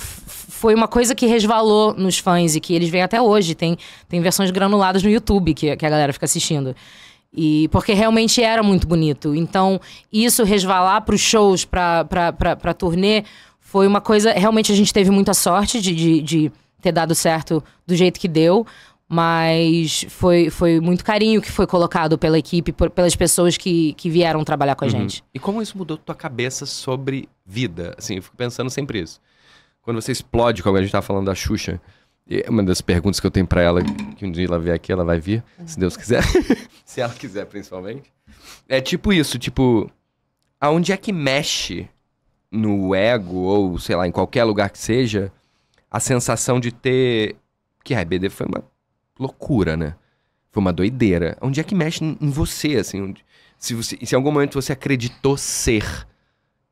uma coisa que resvalou nos fãs e que eles veem até hoje. Tem versões granuladas no YouTube que a galera fica assistindo. E porque realmente era muito bonito. Então, isso resvalar pros shows, pra turnê, foi uma coisa... Realmente a gente teve muita sorte de ter dado certo do jeito que deu. Mas foi muito carinho que foi colocado pela equipe, pelas pessoas que vieram trabalhar com a gente. E como isso mudou tua cabeça sobre vida? Assim, eu fico pensando sempre isso. Quando você explode, como a gente tava falando da Xuxa, uma das perguntas que eu tenho pra ela, que um dia ela vier aqui, ela vai vir, se Deus quiser. Se ela quiser, principalmente. É tipo isso, tipo... Aonde é que mexe no ego, ou sei lá, em qualquer lugar que seja, a sensação de ter... Que a RBD foi uma loucura, né? Foi uma doideira. Onde é que mexe em você, assim? Se em algum momento você acreditou ser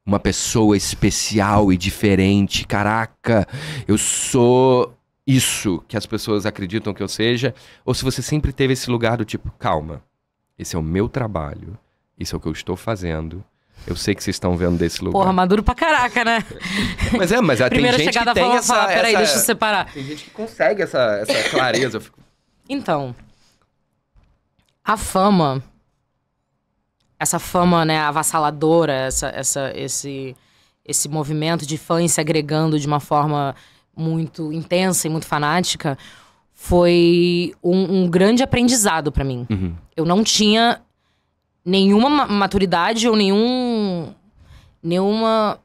uma pessoa especial e diferente. Caraca, eu sou isso que as pessoas acreditam que eu seja. Ou se você sempre teve esse lugar do tipo, calma, esse é o meu trabalho. Isso é o que eu estou fazendo. Eu sei que vocês estão vendo desse lugar. Porra, maduro pra caraca, né? Mas tem gente que tem essa... Peraí, deixa eu separar. Tem gente que consegue essa clareza. Então, a fama, essa fama, né, avassaladora, esse movimento de fãs se agregando de uma forma muito intensa e muito fanática, foi um grande aprendizado pra mim. Eu não tinha nenhuma maturidade ou nenhuma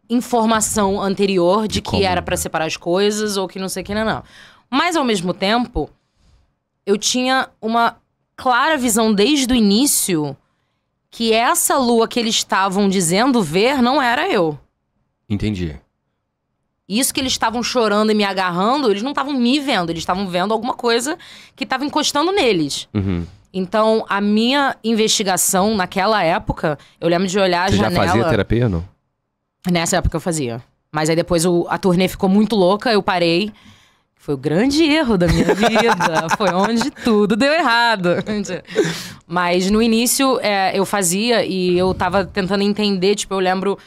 informação anterior de que era pra separar as coisas ou que não sei o que, não. Mas, ao mesmo tempo, eu tinha uma clara visão desde o início que essa lua que eles estavam dizendo ver não era eu. Entendi. Isso que eles estavam chorando e me agarrando, eles não estavam me vendo. Eles estavam vendo alguma coisa que estava encostando neles. Então, a minha investigação naquela época, eu lembro de olhar a janela... Você já fazia terapia, não? Nessa época eu fazia. Mas aí depois a turnê ficou muito louca, eu parei. Foi o grande erro da minha vida. Foi onde tudo deu errado. Mas no início eu fazia e eu tava tentando entender. Tipo, eu lembro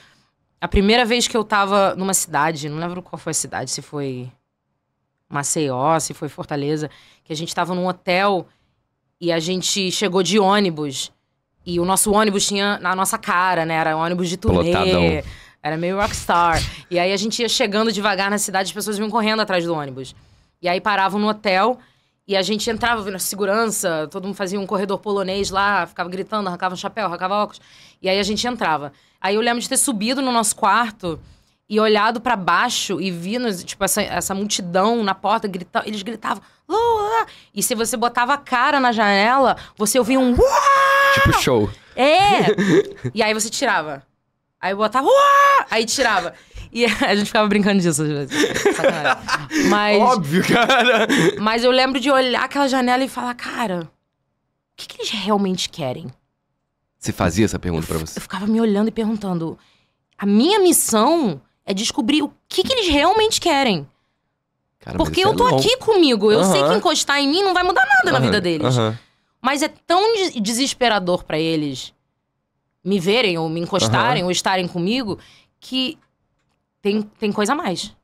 a primeira vez que eu tava numa cidade, não lembro qual foi a cidade, se foi Maceió, se foi Fortaleza, que a gente tava num hotel E a gente chegou de ônibus. E o nosso ônibus tinha na nossa cara, né? Era um ônibus de turnê. Lotadão. Era meio rockstar. E aí a gente ia chegando devagar na cidade, as pessoas vinham correndo atrás do ônibus. E aí paravam no hotel e a gente entrava na segurança, todo mundo fazia um corredor polonês lá, ficava gritando, arrancava um chapéu, arrancava óculos. E aí a gente entrava. Aí eu lembro de ter subido no nosso quarto e olhado pra baixo e vindo, tipo, essa multidão na porta, eles gritavam, Lua! E se você botava a cara na janela, você ouvia um... Tipo show. E aí você tirava. Aí eu botava... Uá! Aí tirava. E a gente ficava brincando disso às vezes. Sacanagem. Mas, óbvio, cara! mas eu lembro de olhar aquela janela e falar, cara, o que eles realmente querem? Você fazia essa pergunta pra você? Eu ficava me olhando e perguntando. A minha missão é descobrir o que eles realmente querem. Cara, Porque eu tô aqui comigo. Eu sei que Aham. encostar em mim não vai mudar nada na vida deles. Aham. Mas é tão desesperador pra eles me verem ou me encostarem ou estarem comigo que tem coisa a mais.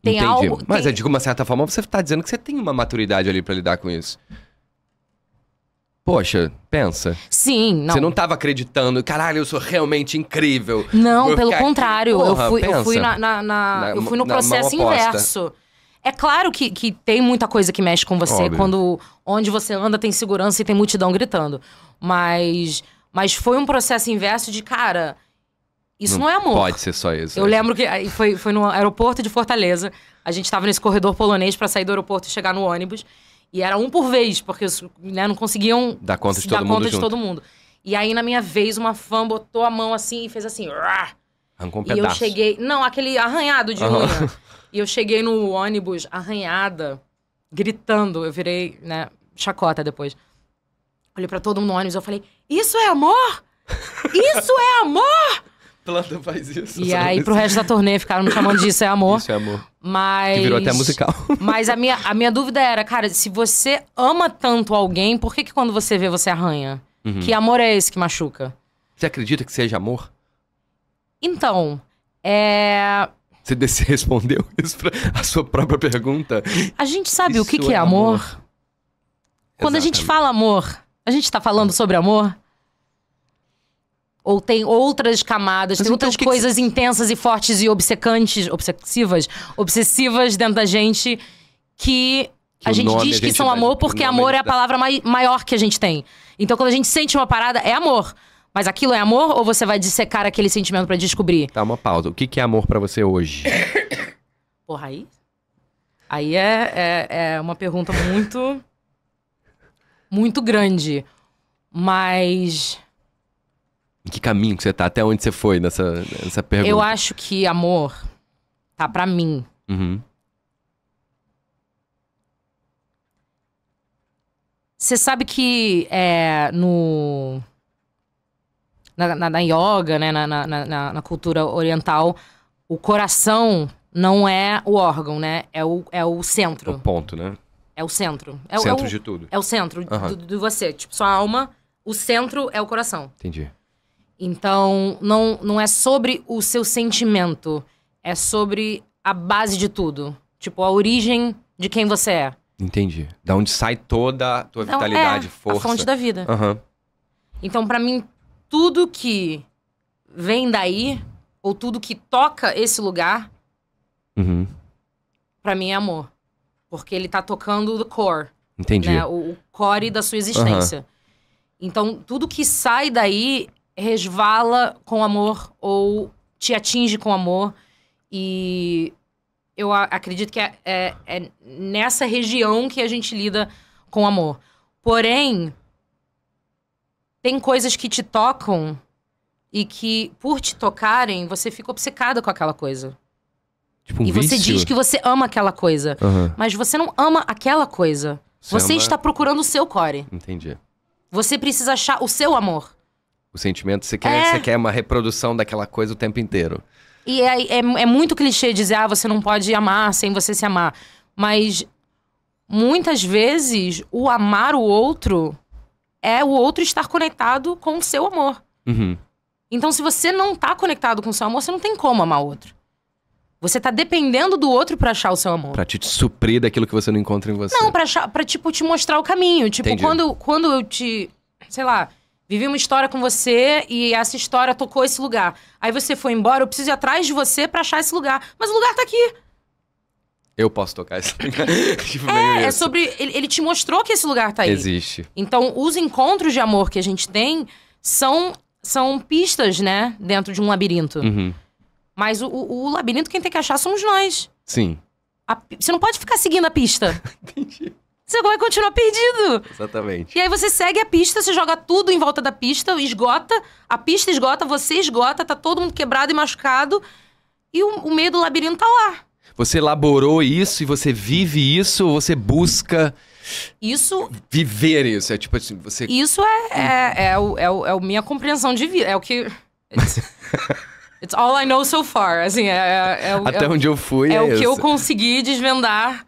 Tem Entendi. algo... Mas tem... de uma certa forma você tá dizendo que você tem uma maturidade ali pra lidar com isso. Poxa, pensa. Sim, não. Você não tava acreditando, caralho, eu sou realmente incrível. Não, Vou pelo ficar aqui. contrário. Porra, eu fui pensa. eu fui no na processo mão oposta. inverso. É claro que tem muita coisa que mexe com você. Óbvio. Quando onde você anda tem segurança e tem multidão gritando. Mas foi um processo inverso de, cara, isso não é amor. Pode ser só isso. Eu lembro que aí foi no aeroporto de Fortaleza. A gente tava nesse corredor polonês pra sair do aeroporto e chegar no ônibus. E era um por vez, porque né, não conseguiam Dar conta de dar todo mundo conta de junto. todo mundo. E aí, na minha vez, uma fã botou a mão assim e fez assim... "Rah!" Arrancou um E eu pedaço. cheguei... Não, aquele arranhado de Aham. unha. E eu cheguei no ônibus arranhada, gritando. Eu virei, né, chacota depois. Olhei pra todo mundo no ônibus e eu falei... Isso é amor? Isso é amor? Planta faz isso. E aí, pro resto da turnê, ficaram me chamando de Isso é Amor. Isso é amor. Mas... Que virou até musical. Mas a minha dúvida era, cara, se você ama tanto alguém, por que quando você vê, você arranha? Uhum. Que amor é esse que machuca? Você acredita que seja amor? Então, Você respondeu isso pra a sua própria pergunta? a gente sabe o Isso que é é amor? amor. Quando a gente Exatamente. fala amor, a gente tá falando sobre amor? Ou tem outras camadas, Mas tem então outras o que coisas intensas e fortes e obsessivas dentro da gente que Que a o gente nome diz a que gente são dá- amor o porque nome amor a é gente a dá. palavra maior que a gente tem. Então quando a gente sente uma parada, é amor. Mas aquilo é amor ou você vai dissecar aquele sentimento pra descobrir? Tá, uma pausa. O que é amor pra você hoje? Porra, aí é uma pergunta muito, muito grande. Mas Em que caminho que você tá? Até onde você foi nessa pergunta? eu acho que amor tá pra mim. Uhum. Você sabe que na yoga, né, na cultura oriental, o coração não é o órgão, né? É o centro. O ponto, né? É o centro. Centro de tudo. É o centro Aham. de você. Tipo, sua alma, o centro é o coração. Entendi. Então, não é sobre o seu sentimento. É sobre a base de tudo. Tipo, a origem de quem você é. Entendi. Da onde sai toda a tua Então, vitalidade, força. a fonte da vida. Aham. Então, pra mim, tudo que vem daí, ou tudo que toca esse lugar, Uhum. pra mim é amor. Porque ele tá tocando o core, Entendi. né? O core da sua existência. Então, tudo que sai daí resvala com amor ou te atinge com amor. E eu acredito que é nessa região que a gente lida com amor. Porém, tem coisas que te tocam e que, por te tocarem, você fica obcecada com aquela coisa. Tipo um E você vício. diz que você ama aquela coisa. Aham. Mas você não ama aquela coisa. Você ama- está procurando o seu core. Entendi. Você precisa achar o seu amor. O sentimento, você quer uma reprodução daquela coisa o tempo inteiro. E é muito clichê dizer, você não pode amar sem você se amar. Mas, muitas vezes, o amar o outro é o outro estar conectado com o seu amor. Uhum. Então, se você não tá conectado com o seu amor, você não tem como amar o outro. Você tá dependendo do outro pra achar o seu amor. Pra te suprir daquilo que você não encontra em você. Não, pra tipo, te mostrar o caminho. Tipo, Entendi. quando eu te... Sei lá, vivi uma história com você e essa história tocou esse lugar. Aí você foi embora, eu preciso ir atrás de você pra achar esse lugar. Mas o lugar tá aqui. Eu posso tocar esse lugar. Tipo, meio É isso. sobre... Ele te mostrou que esse lugar tá aí. Existe. Então, os encontros de amor que a gente tem são pistas, né? Dentro de um labirinto. Uhum. Mas o labirinto, quem tem que achar somos nós. Sim. Você não pode ficar seguindo a pista. Entendi. Você vai continuar perdido. Exatamente. E aí você segue a pista, você joga tudo em volta da pista, esgota, a pista esgota, você esgota, tá todo mundo quebrado e machucado. E o meio do labirinto tá lá. Você elaborou isso e você vive isso ou você busca Isso viver isso? É tipo assim, você... é a minha compreensão de vida. É o que... It's all I know so far. Assim, Até onde eu fui é o que eu isso. consegui desvendar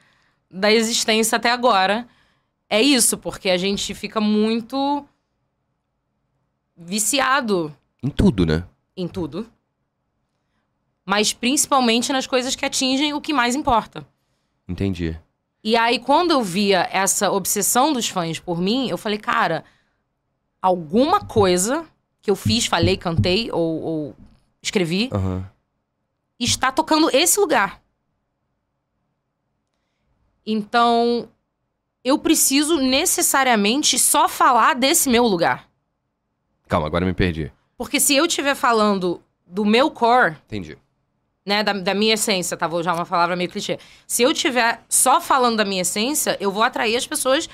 da existência até agora. É isso, porque a gente fica muito viciado Em tudo, né? em tudo. Mas principalmente nas coisas que atingem o que mais importa. Entendi. E aí, quando eu via essa obsessão dos fãs por mim, eu falei, cara, alguma coisa que eu fiz, falei, cantei ou escrevi, Aham. está tocando esse lugar. Então, eu preciso necessariamente só falar desse meu lugar. Calma, agora eu me perdi. Porque se eu estiver falando do meu core, Entendi. né, da minha essência, tá? Vou usar uma palavra meio clichê. Se eu estiver só falando da minha essência, eu vou atrair as pessoas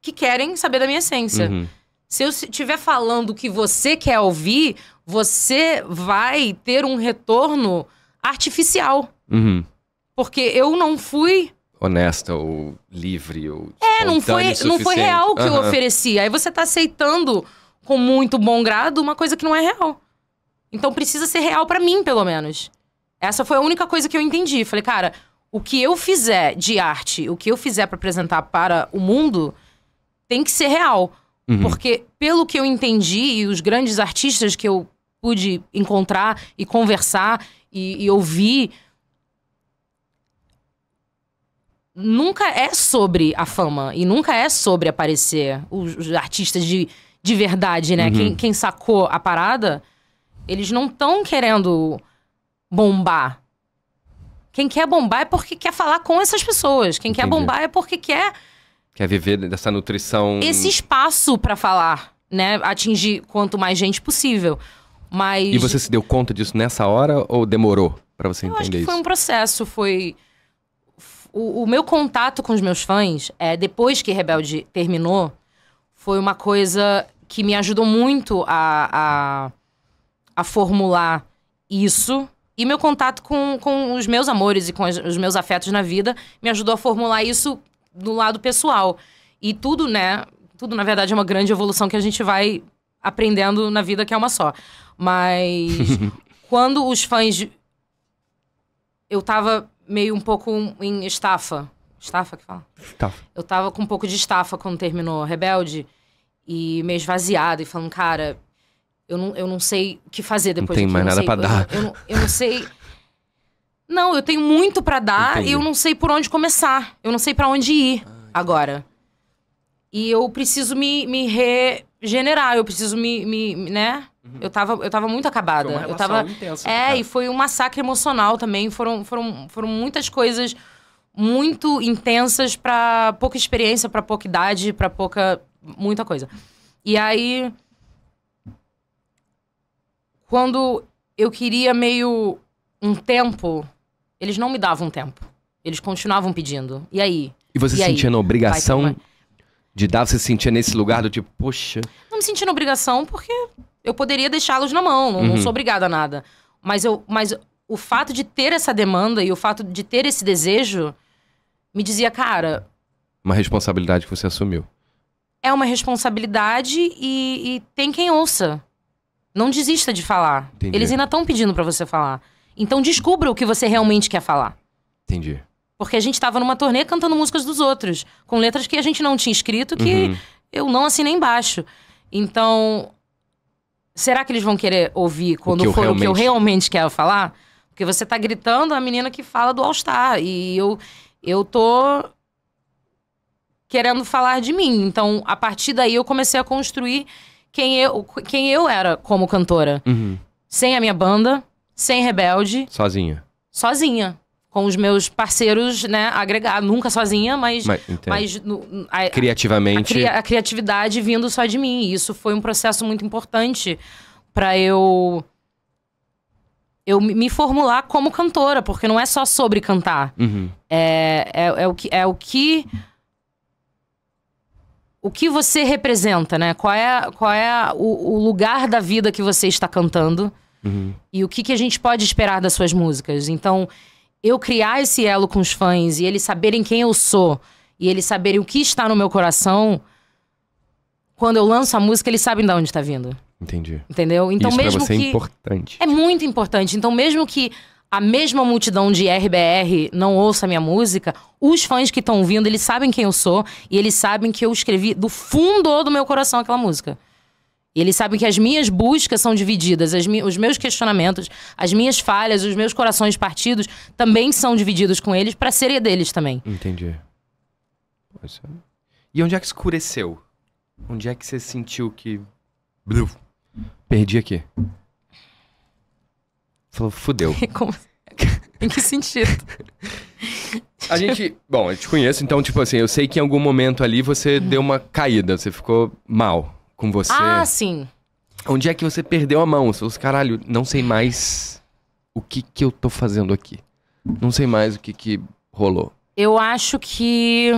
que querem saber da minha essência. Uhum. Se eu estiver falando o que você quer ouvir, você vai ter um retorno artificial. Uhum. Porque eu não fui... Honesta ou livre ou não foi suficiente. real o que eu Aham. ofereci. Aí você tá aceitando com muito bom grado uma coisa que não é real. Então precisa ser real pra mim, pelo menos. Essa foi a única coisa que eu entendi. Falei, cara, o que eu fizer de arte, o que eu fizer pra apresentar para o mundo, tem que ser real. Uhum. Porque, pelo que eu entendi, e os grandes artistas que eu pude encontrar e conversar e ouvir, nunca é sobre a fama e nunca é sobre aparecer. Os artistas de verdade, né? Uhum. Quem sacou a parada, eles não estão querendo bombar. Quem quer bombar é porque quer falar com essas pessoas. Quem quer Entendi. bombar é porque quer Quer viver dessa nutrição... esse espaço pra falar, né? Atingir quanto mais gente possível. Mas E você se deu conta disso nessa hora ou demorou pra você eu acho entender que foi isso? um processo, foi... O meu contato com os meus fãs, depois que Rebelde terminou, foi uma coisa que me ajudou muito a formular isso. E meu contato com os meus amores e com os meus afetos na vida me ajudou a formular isso do lado pessoal. E tudo, né? Tudo, na verdade, é uma grande evolução que a gente vai aprendendo na vida, que é uma só. Mas quando os fãs... Eu tava meio um pouco em estafa. Estafa que fala? Tá. Eu tava com um pouco de estafa quando terminou Rebelde. E meio esvaziada. E falando, cara, eu não sei o que fazer depois tem daqui. mais Eu não nada sei- pra dar. Eu não sei... Não, eu tenho muito pra dar Entendi. e eu não sei por onde começar. Eu não sei pra onde ir agora. E eu preciso me regenerar. Eu preciso né? Eu tava muito acabada. Foi uma eu relação tava intensa. e foi um massacre emocional também. Foram muitas coisas muito intensas pra pouca experiência, pra pouca idade, pra pouca... Muita coisa. E aí... Quando eu queria meio um tempo, eles não me davam tempo. Eles continuavam pedindo. E aí? E você E aí? sentia na obrigação Vai, de dar? Você se sentia nesse lugar do tipo, poxa... Não me senti na obrigação porque eu poderia deixá-los na mão. Não sou obrigada a nada. Mas o fato de ter essa demanda e o fato de ter esse desejo me dizia, cara, Uma responsabilidade que você assumiu. é uma responsabilidade e tem quem ouça. Não desista de falar. Entendi. Eles ainda estão pedindo pra você falar. Então descubra o que você realmente quer falar. Entendi. Porque a gente tava numa turnê cantando músicas dos outros, com letras que a gente não tinha escrito, que eu não assinei embaixo. Então, será que eles vão querer ouvir quando que eu for o que eu realmente quero falar? Porque você tá gritando a menina que fala do All Star. E eu tô querendo falar de mim. Então, a partir daí, eu comecei a construir quem eu era como cantora. Sem a minha banda, sem Rebelde. Sozinha. Com os meus parceiros, né, agregados. Nunca sozinha, mas criativamente. A criatividade vindo só de mim. E isso foi um processo muito importante pra eu me formular como cantora. Porque não é só sobre cantar. O que você representa, né? Qual é o lugar da vida que você está cantando. E o que a gente pode esperar das suas músicas. Então, eu criar esse elo com os fãs e eles saberem quem eu sou e eles saberem o que está no meu coração, quando eu lanço a música, eles sabem de onde está vindo. Entendi. Entendeu? Então, isso mesmo pra você que é importante. É muito importante. Então, mesmo que a mesma multidão de RBR não ouça a minha música, os fãs que estão ouvindo, eles sabem quem eu sou e eles sabem que eu escrevi do fundo do meu coração aquela música. E eles sabem que as minhas buscas são divididas, os meus questionamentos, as minhas falhas, os meus corações partidos também são divididos com eles pra ser deles também. Entendi. E onde é que escureceu? Onde é que você sentiu que... Perdi aqui. Falou, fudeu. Em que sentido? A gente te conheço, então, tipo assim, eu sei que em algum momento ali você deu uma caída, você ficou mal com você. Ah, sim. Onde é que você perdeu a mão? Você falou, caralho, não sei mais o que eu tô fazendo aqui. Não sei mais o que rolou. Eu acho que...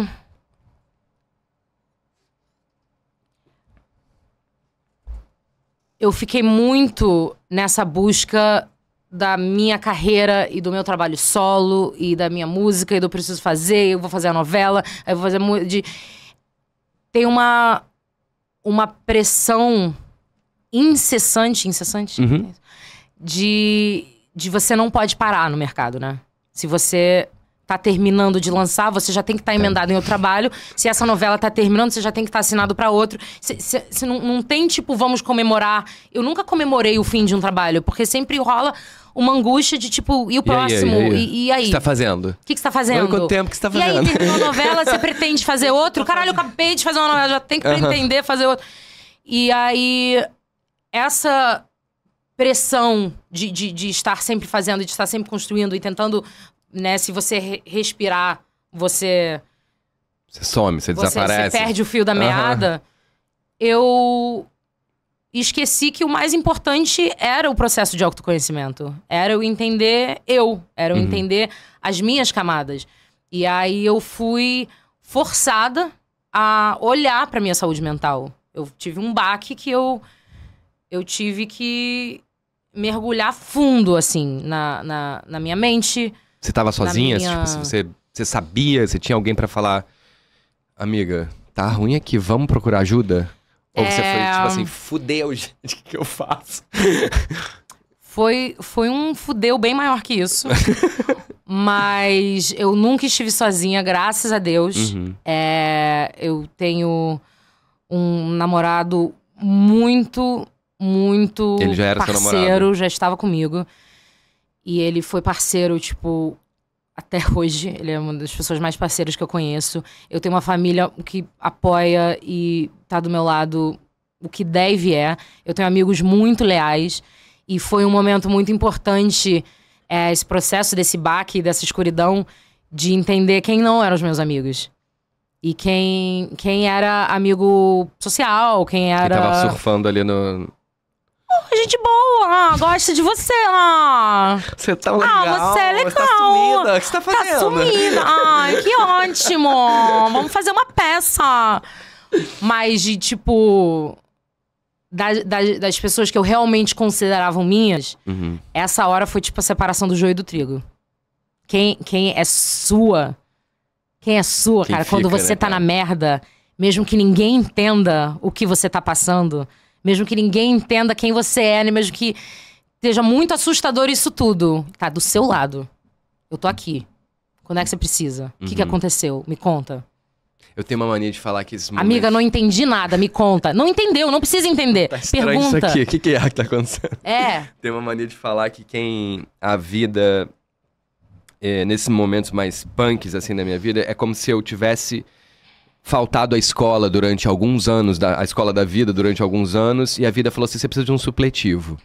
eu fiquei muito nessa busca da minha carreira e do meu trabalho solo e da minha música e do preciso fazer, eu vou fazer a novela, aí eu vou fazer... Tem uma pressão incessante de você não pode parar no mercado, né? Se você tá terminando de lançar, você já tem que estar emendado em outro trabalho. Se essa novela tá terminando, você já tem que estar assinado pra outro. Você não tem, tipo, vamos comemorar. Eu nunca comemorei o fim de um trabalho, porque sempre rola uma angústia de, tipo, e o próximo? E aí? O que você tá fazendo? O que você tá fazendo? Quanto tempo que você tá fazendo? E aí, terminou a novela, você pretende fazer outro? Caralho, eu acabei de fazer uma novela, já tem que pretender fazer outro. E aí, essa pressão de estar sempre fazendo, de estar sempre construindo e tentando... né, se você respirar, você some, você desaparece. Você perde o fio da meada. Eu esqueci que o mais importante era o processo de autoconhecimento. Era eu entender era eu entender as minhas camadas. E aí eu fui forçada a olhar pra minha saúde mental. Eu tive um baque que eu tive que mergulhar fundo, assim, na minha mente. Você tava sozinha? Tipo, você sabia? Você tinha alguém pra falar... Amiga, tá ruim aqui, vamos procurar ajuda? Ou você foi, tipo assim, fudeu, gente, o que eu faço? Foi um fudeu bem maior que isso. Mas eu nunca estive sozinha, graças a Deus. Eu tenho um namorado muito ele já era parceiro, seu namorado. já estava comigo. E ele foi parceiro, tipo, até hoje. Ele é uma das pessoas mais parceiras que eu conheço. Eu tenho uma família que apoia e tá do meu lado o que der e vier. Eu tenho amigos muito leais. E foi um momento muito importante, esse processo desse baque, dessa escuridão, de entender quem não eram os meus amigos. E quem era amigo social, quem era... Quem tava surfando ali no... gente boa, gosta de você, Você tá legal. Você é legal. Você tá sumida. O que você tá fazendo? Tá sumida. Ai, que ótimo. Vamos fazer uma peça. Mas de, tipo... Das pessoas que eu realmente considerava minhas, essa hora foi, tipo, a separação do joio e do trigo. Quem é sua... Quem é sua, cara, quando você tá na merda, mesmo que ninguém entenda o que você tá passando... Mesmo que ninguém entenda quem você é, né? Mesmo que esteja muito assustador isso tudo. Tá do seu lado. Eu tô aqui. Quando é que você precisa? O que aconteceu? Me conta. Eu tenho uma mania de falar que esses momentos... Amiga, não entendi nada, me conta. Não entendeu, não precisa entender. Tá estranho Pergunta. isso aqui, o que é que tá acontecendo? É. Tem uma mania de falar que a vida, nesses momentos mais punks, assim, da minha vida, é como se eu tivesse faltado à escola durante alguns anos, a escola da vida durante alguns anos, e a vida falou assim, você precisa de um supletivo.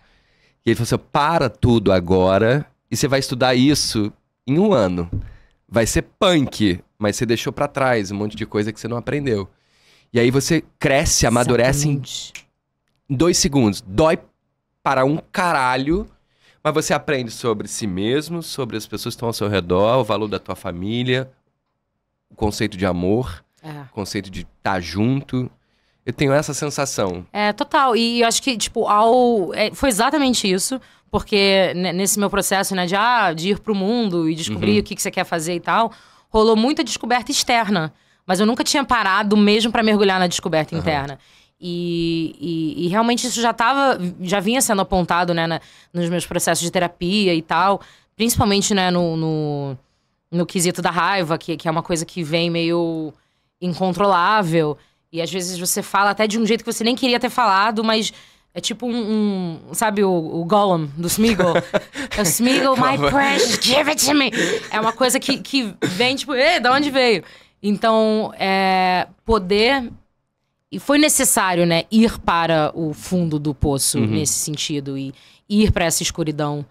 E ele falou assim, para tudo agora, e você vai estudar isso em 1 ano. Vai ser punk, mas você deixou pra trás um monte de coisa que você não aprendeu. E aí você cresce, amadurece em 2 segundos. Dói para um caralho, mas você aprende sobre si mesmo, sobre as pessoas que estão ao seu redor, o valor da tua família, o conceito de amor, o conceito de estar junto. Eu tenho essa sensação. É, total. E eu acho que, tipo, foi exatamente isso. Porque nesse meu processo, né, de ir pro mundo e descobrir o que você quer fazer e tal, rolou muita descoberta externa. Mas eu nunca tinha parado mesmo pra mergulhar na descoberta interna. E realmente isso já vinha sendo apontado, né, nos meus processos de terapia e tal. Principalmente, né, no quesito da raiva, que é uma coisa que vem meio incontrolável. E às vezes você fala até de um jeito que você nem queria ter falado, mas... É tipo sabe o Gollum do Sméagol? É o Sméagol, my precious, give it to me! É uma coisa que vem tipo, da onde veio? Então, poder... E foi necessário, né, ir para o fundo do poço nesse sentido. E ir para essa escuridão.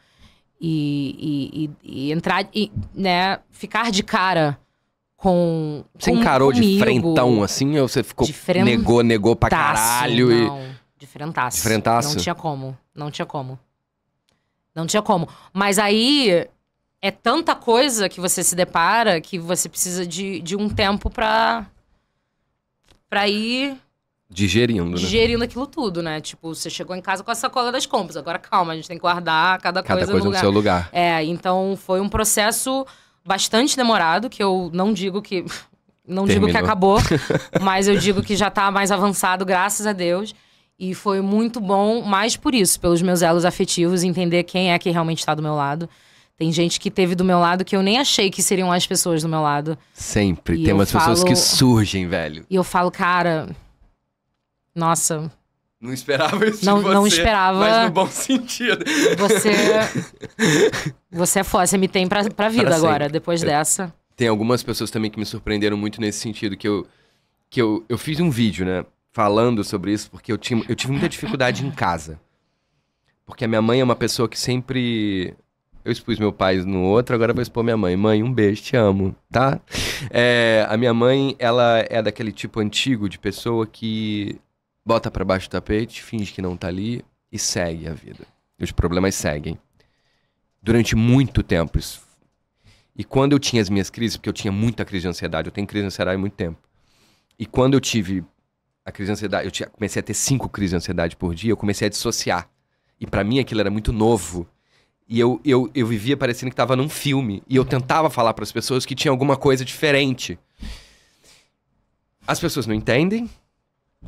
E entrar, né, ficar de cara com Você encarou comigo, de frentão, assim? Ou você ficou negou pra caralho? Não. Diferentaço. Diferentaço? Não tinha como. Mas aí, é tanta coisa que você se depara que você precisa de um tempo pra ir... Digerindo aquilo tudo, né? Tipo, você chegou em casa com a sacola das compras. Agora, calma, a gente tem que guardar cada coisa no seu lugar. Então foi um processo bastante demorado, que eu não digo que... Não digo que acabou, mas eu digo que já tá mais avançado, graças a Deus. E foi muito bom, mais por isso, pelos meus elos afetivos, entender quem é que realmente está do meu lado. Tem gente que teve do meu lado que eu nem achei que seriam as pessoas do meu lado. Sempre. Tem umas pessoas que surgem, velho. E eu falo, cara... Nossa... Não esperava isso de você. Não esperava. Mas no bom sentido. Você é foda. Você me tem pra vida agora, depois dessa. Tem algumas pessoas também que me surpreenderam muito nesse sentido. Que eu fiz um vídeo, né? Falando sobre isso, porque eu tive muita dificuldade em casa. Porque a minha mãe é uma pessoa que sempre... Eu expus meu pai no outro, agora eu vou expor minha mãe. Mãe, um beijo, te amo, tá? A minha mãe, ela é daquele tipo antigo de pessoa que bota pra baixo do tapete, finge que não tá ali e segue a vida. E os problemas seguem. Durante muito tempo. E quando eu tinha as minhas crises, porque eu tinha muita crise de ansiedade, eu tenho crise de ansiedade há muito tempo. E quando eu tive... A crise de ansiedade, comecei a ter 5 crises de ansiedade por dia, eu comecei a dissociar. E pra mim aquilo era muito novo. E eu vivia parecendo que tava num filme. E eu tentava falar pras pessoas que tinha alguma coisa diferente. As pessoas não entendem.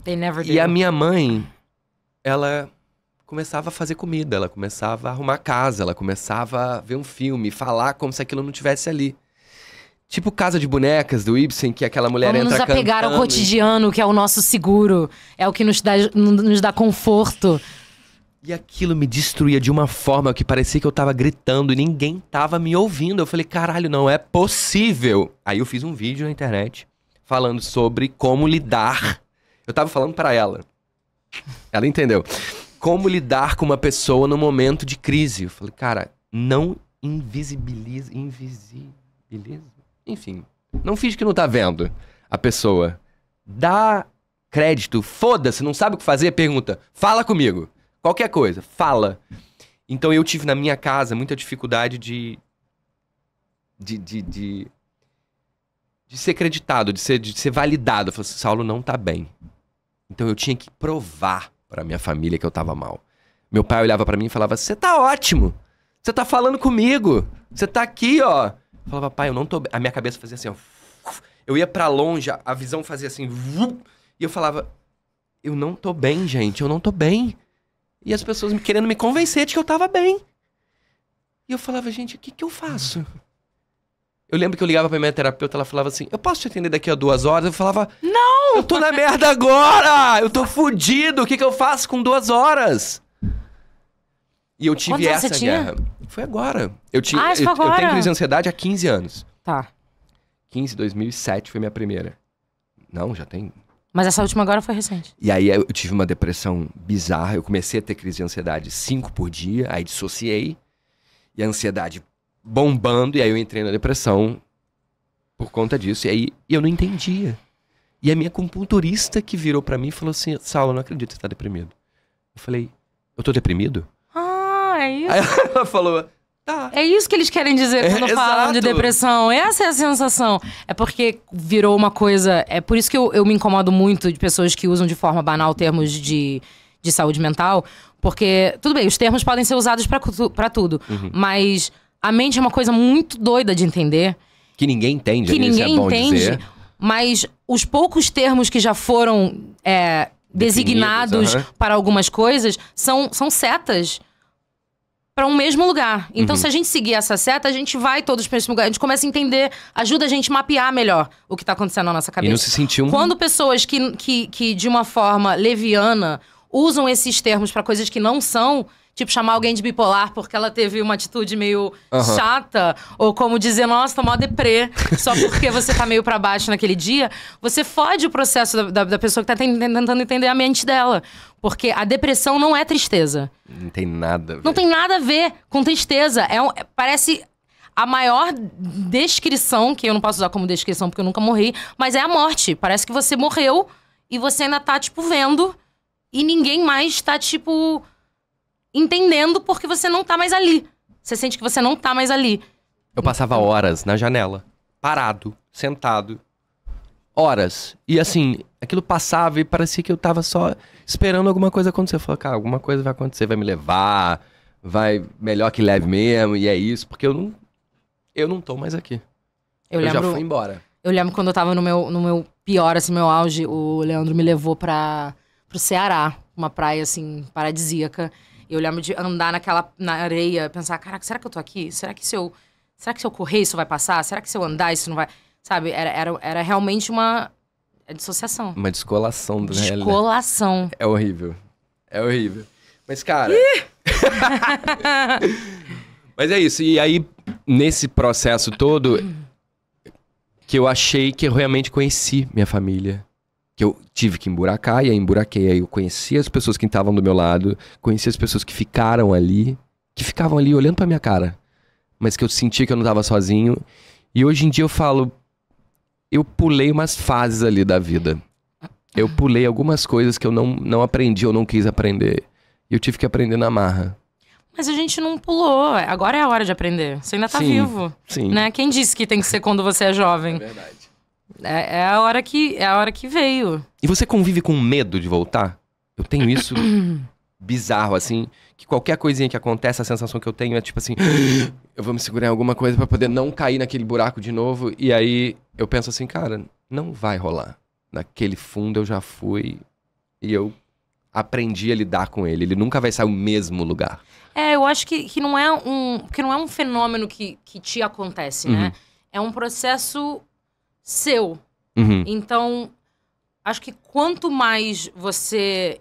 They never do. E a minha mãe, ela começava a fazer comida, ela começava a arrumar a casa, ela começava a ver um filme, falar como se aquilo não tivesse ali. Tipo Casa de Bonecas, do Ibsen, que aquela mulher entra cantando. Vamos nos apegar ao cotidiano, que é o nosso seguro. É o que nos dá conforto. E aquilo me destruía de uma forma que parecia que eu tava gritando e ninguém tava me ouvindo. Eu falei, caralho, não é possível. Aí eu fiz um vídeo na internet falando sobre como lidar. Eu tava falando pra ela. Ela entendeu. Como lidar com uma pessoa no momento de crise. Eu falei, cara, não invisibiliza. Enfim, não finge que não tá vendo a pessoa. Dá crédito, foda-se, não sabe o que fazer, pergunta. Fala comigo. Qualquer coisa, fala. Então eu tive na minha casa muita dificuldade de ser acreditado, de ser validado. Eu falei assim, Saulo não tá bem. Então eu tinha que provar pra minha família que eu tava mal. Meu pai olhava pra mim e falava, você tá ótimo. Você tá falando comigo. Você tá aqui, ó. Eu falava, pai, eu não tô bem. A minha cabeça fazia assim, ó. Eu ia pra longe, a visão fazia assim. E eu falava, eu não tô bem, gente. Eu não tô bem. E as pessoas querendo me convencer de que eu tava bem. E eu falava, gente, o que eu faço? Eu lembro que eu ligava pra minha terapeuta, ela falava assim, eu posso te atender daqui a 2 horas? Eu falava, não! Eu tô na merda agora! Eu tô fudido! O que eu faço com 2 horas? E eu tive essa guerra. Foi agora. Eu tenho crise de ansiedade há 15 anos. Tá. 2007 foi minha primeira. Não, já tem... Mas essa última agora foi recente. E aí eu tive uma depressão bizarra. Eu comecei a ter crise de ansiedade 5 por dia, aí dissociei. E a ansiedade bombando, e aí eu entrei na depressão por conta disso. E aí eu não entendia. E a minha acupunturista que virou pra mim e falou assim, Saulo, eu não acredito que você tá deprimido. Eu falei, eu tô deprimido? Ah, é isso? Aí ela falou... Tá. É isso que eles querem dizer quando falam de depressão. Essa é a sensação. É porque virou uma coisa... É por isso que eu me incomodo muito de pessoas que usam de forma banal termos de saúde mental. Porque, tudo bem, os termos podem ser usados pra tudo. Mas a mente é uma coisa muito doida de entender. Que ninguém entende. Que ninguém é bom entende. Dizer. Mas os poucos termos que já foram designados para algumas coisas são setas. Para um mesmo lugar. Então, se a gente seguir essa seta, a gente vai todos para esse lugar. A gente começa a entender, ajuda a gente a mapear melhor o que tá acontecendo na nossa cabeça. E não se sentir Quando pessoas que de uma forma leviana usam esses termos para coisas que não são, tipo chamar alguém de bipolar porque ela teve uma atitude meio chata, ou como dizer, nossa, tô mó deprê, só porque você tá meio pra baixo naquele dia, você fode o processo da pessoa que tá tentando entender a mente dela. Porque a depressão não é tristeza. Não tem nada a ver. Não tem nada a ver com tristeza. Parece a maior descrição, que eu não posso usar como descrição porque eu nunca morri, mas é a morte. Parece que você morreu e você ainda tá, tipo, vendo e ninguém mais tá, tipo, entendendo porque você não tá mais ali. Você sente que você não tá mais ali. Eu passava horas na janela, parado, sentado. Horas. E assim, aquilo passava e parecia que eu tava só esperando alguma coisa acontecer. Eu falei, cara, alguma coisa vai acontecer, vai me levar, vai melhor que leve mesmo, e é isso. Porque eu não tô mais aqui. Eu já fui embora. Eu lembro quando eu tava no meu pior, assim, meu auge, o Leandro me levou pro Ceará, uma praia, assim, paradisíaca. Eu lembro de andar na areia, pensar, caraca, será que eu tô aqui? Será que se eu correr isso vai passar? Será que se eu andar isso não vai... Sabe, era realmente uma dissociação. Uma descolação do realidade. Descolação. É horrível. É horrível. Mas, cara... Mas é isso. E aí, nesse processo todo, que eu achei que eu realmente conheci minha família. Que eu tive que emburacar, e aí emburaquei. Aí eu conheci as pessoas que estavam do meu lado, conheci as pessoas que ficaram ali, olhando pra minha cara. Mas que eu sentia que eu não tava sozinho. E hoje em dia eu falo... Eu pulei umas fases ali da vida. Eu pulei algumas coisas que eu não aprendi ou não quis aprender. E eu tive que aprender na marra. Mas a gente não pulou. Agora é a hora de aprender. Você ainda tá vivo. Sim. Né? Quem disse que tem que ser quando você é jovem? É verdade. É a hora que veio. E você convive com medo de voltar? Eu tenho isso bizarro, assim. Que qualquer coisinha que acontece, a sensação que eu tenho é tipo assim... Eu vou me segurar em alguma coisa pra poder não cair naquele buraco de novo. E aí eu penso assim, cara, não vai rolar. Naquele fundo eu já fui e eu aprendi a lidar com ele. Ele nunca vai sair o mesmo lugar. Eu acho que não é um fenômeno que te acontece, né? É um processo seu. Então, acho que quanto mais você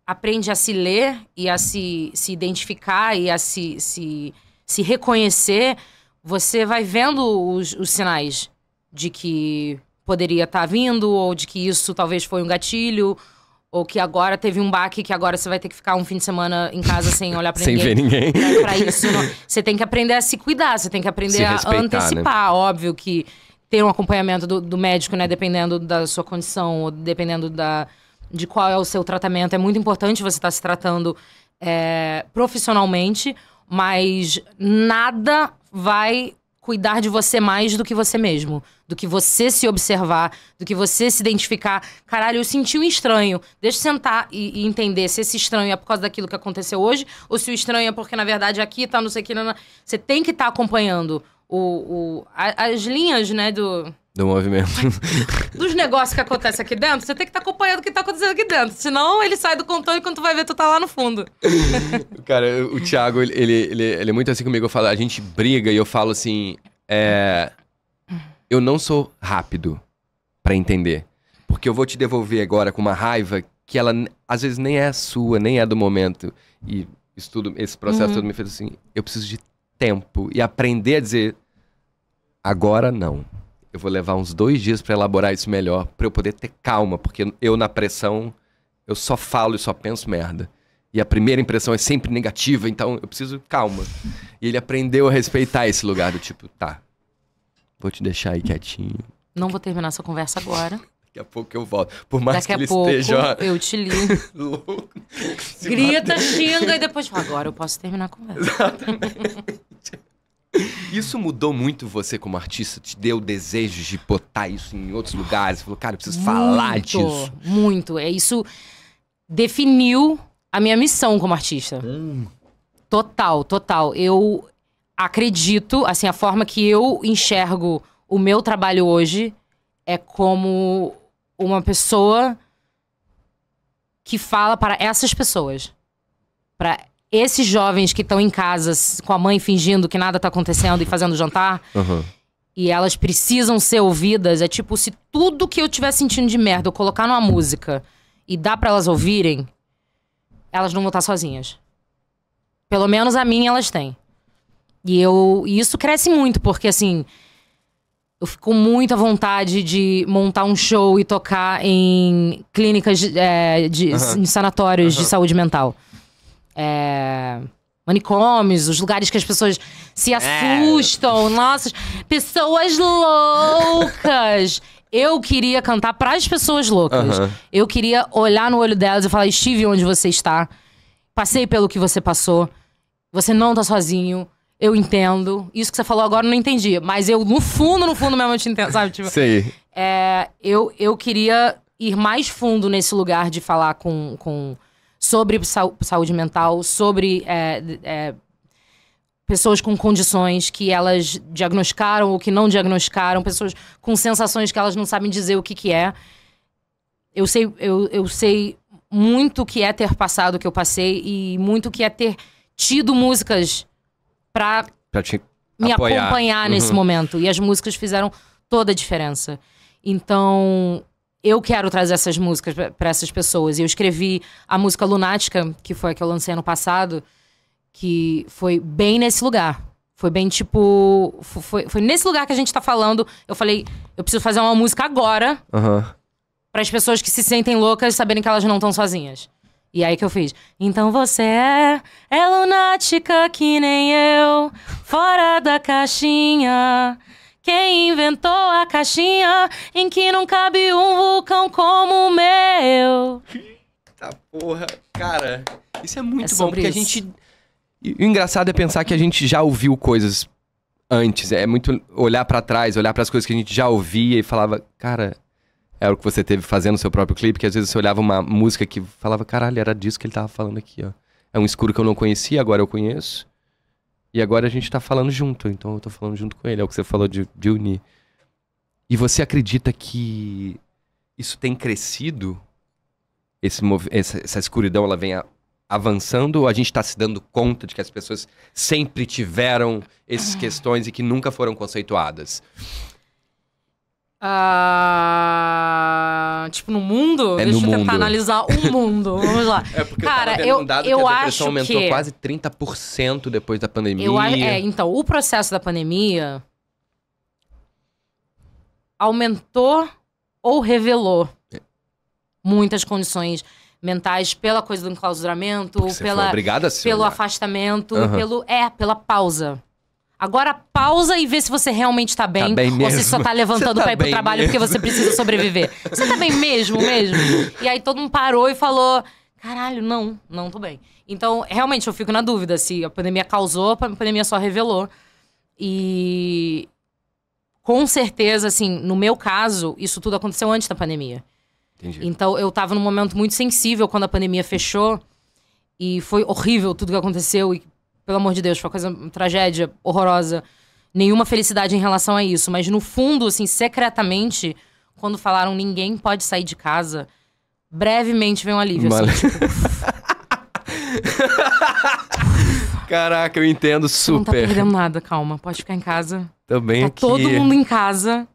aprende a se ler e a se identificar e a se reconhecer, você vai vendo os sinais de que poderia estar vindo, ou de que isso talvez foi um gatilho, ou que agora teve um baque, que agora você vai ter que ficar um fim de semana em casa sem olhar pra sem ninguém. Sem ver ninguém. Pra isso, você tem que aprender a se cuidar, você tem que aprender a antecipar. Né? Óbvio que ter um acompanhamento do médico, né, dependendo da sua condição, ou dependendo de qual é o seu tratamento, é muito importante você estar se tratando profissionalmente, mas nada vai cuidar de você mais do que você mesmo. Do que você se observar, do que você se identificar. Caralho, eu senti um estranho. Deixa eu sentar e entender se esse estranho é por causa daquilo que aconteceu hoje, ou se o estranho é porque, na verdade, aqui tá não sei o que... Você tem que estar acompanhando as linhas, né, do movimento. Dos negócios que acontecem aqui dentro, você tem que estar acompanhando o que tá acontecendo aqui dentro. Senão, ele sai do controle e quando tu vai ver, tu tá lá no fundo. Cara, o Thiago, ele é muito assim comigo. Eu falo, a gente briga e eu falo assim... eu não sou rápido pra entender. Porque eu vou te devolver agora com uma raiva que ela, às vezes, nem é sua, nem é do momento. E isso tudo, esse processo todo me fez assim, eu preciso de tempo e aprender a dizer, agora não. Eu vou levar uns 2 dias pra elaborar isso melhor, pra eu poder ter calma, porque eu na pressão, eu só falo e só penso merda. E a primeira impressão é sempre negativa, então eu preciso calma. E ele aprendeu a respeitar esse lugar do tipo, tá, vou te deixar aí quietinho. Não vou terminar essa conversa agora. Daqui a pouco eu volto. Por mais Daqui que ele a pouco esteja eu te ligo. louco. Grita, xinga e depois fala, agora eu posso terminar a conversa. Exatamente. Isso mudou muito você como artista? Te deu desejos de botar isso em outros lugares? Você falou, cara, eu preciso falar disso. Muito. Isso definiu a minha missão como artista. Total, total. Eu acredito, assim, a forma que eu enxergo o meu trabalho hoje é como uma pessoa que fala para essas pessoas. Para esses jovens que estão em casa com a mãe fingindo que nada tá acontecendo e fazendo jantar. E elas precisam ser ouvidas. É tipo, se tudo que eu estiver sentindo de merda eu colocar numa música e dar pra elas ouvirem, elas não vão estar sozinhas. Pelo menos a minha elas têm. E isso cresce muito, porque assim, eu fico com muita vontade de montar um show e tocar em clínicas, em sanatórios de saúde mental. Manicômios, os lugares que as pessoas se assustam. Nossa, pessoas loucas. Eu queria cantar pras pessoas loucas. Eu queria olhar no olho delas e falar, Steve, onde você está? Passei pelo que você passou. Você não tá sozinho. Eu entendo. Isso que você falou agora eu não entendi. Mas eu, no fundo mesmo, eu te entendo, sabe? Tipo, sei. Eu queria ir mais fundo nesse lugar de falar sobre saúde mental, sobre pessoas com condições que elas diagnosticaram ou que não diagnosticaram, pessoas com sensações que elas não sabem dizer o que é. Eu sei muito o que é ter passado o que eu passei e muito o que é ter tido músicas pra te me apoiar. acompanhar nesse momento. E as músicas fizeram toda a diferença. Então, eu quero trazer essas músicas pra essas pessoas. E eu escrevi a música Lunática, que foi a que eu lancei ano passado, que foi bem nesse lugar. Foi bem tipo... Foi nesse lugar que a gente tá falando. Eu falei, eu preciso fazer uma música agora para as pessoas que se sentem loucas saberem que elas não estão sozinhas. E aí que eu fiz. Então você é lunática que nem eu, fora da caixinha. Quem inventou a caixinha em que não cabe um vulcão como o meu? Tá porra. Cara, isso é muito bom, sobre porque isso. a gente... E o engraçado é pensar que a gente já ouviu coisas antes. É muito olhar pra trás, olhar pras coisas que a gente já ouvia e falava, cara, era o que você teve fazendo o seu próprio clipe, que às vezes você olhava uma música que falava, caralho, era disso que ele tava falando aqui, ó. É um escuro que eu não conhecia, agora eu conheço. E agora a gente tá falando junto, então eu tô falando junto com ele. É o que você falou de unir. E você acredita que isso tem crescido? Essa escuridão, ela vem avançando? Ou a gente tá se dando conta de que as pessoas sempre tiveram essas questões e que nunca foram conceituadas? Tipo, no mundo? É Deixa no eu tentar mundo. analisar o mundo. Vamos lá. É porque Cara, eu tava vendo um dado que eu a acho depressão aumentou que... quase 30% depois da pandemia. Então, o processo da pandemia aumentou ou revelou muitas condições mentais pela coisa do enclausuramento, Porque você foi obrigada a se pelo olhar. afastamento, pela pausa. Agora pausa e vê se você realmente tá bem, bem ou mesmo. se só tá levantando Você tá pra ir pro bem trabalho mesmo. porque você precisa sobreviver. Você tá bem mesmo? E aí todo mundo parou e falou, caralho, não tô bem. Então, realmente, eu fico na dúvida se a pandemia causou, a pandemia só revelou. E com certeza, assim, no meu caso, isso tudo aconteceu antes da pandemia. Entendi. Então, eu tava num momento muito sensível quando a pandemia fechou. E foi horrível tudo que aconteceu. E, pelo amor de Deus, foi uma tragédia horrorosa. Nenhuma felicidade em relação a isso. Mas, no fundo, assim, secretamente, quando falaram ninguém pode sair de casa, brevemente veio um alívio. Assim, tipo, Caraca, eu entendo não tá super. perdendo nada, calma. Pode ficar em casa. Também Tá aqui. todo mundo em casa.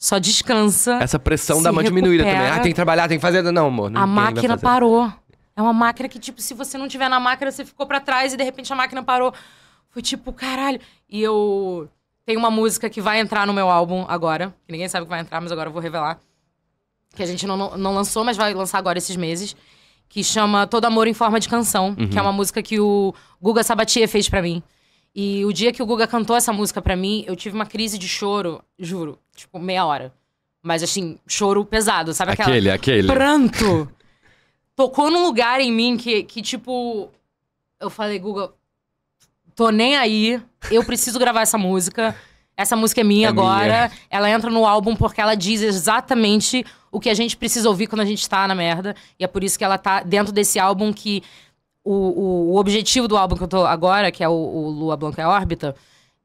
só descansa. Essa pressão se dá uma diminuída também. recupera. Ah, tem que trabalhar, tem que fazer. Não, amor. A ninguém vai máquina fazer. parou. É uma máquina que, tipo, se você não tiver na máquina, você ficou pra trás e de repente a máquina parou. Foi tipo, caralho. E eu tenho uma música que vai entrar no meu álbum agora. Que ninguém sabe que vai entrar, mas agora eu vou revelar. Que a gente não lançou, mas vai lançar agora esses meses. Que chama Todo Amor em Forma de Canção. Que é uma música que o Guga Sabatier fez pra mim. E o dia que o Guga cantou essa música pra mim, eu tive uma crise de choro, juro. Tipo, meia hora. Mas assim, choro pesado, sabe aquela... Aquele. Pranto. Tocou num lugar em mim que, tipo... Eu falei, Guga, tô nem aí. Eu preciso gravar essa música. Essa música é minha agora. Minha. Ela entra no álbum porque ela diz exatamente o que a gente precisa ouvir quando a gente tá na merda. E é por isso que ela tá dentro desse álbum que... O objetivo do álbum que eu tô agora, que é o Lua Blanca é Órbita,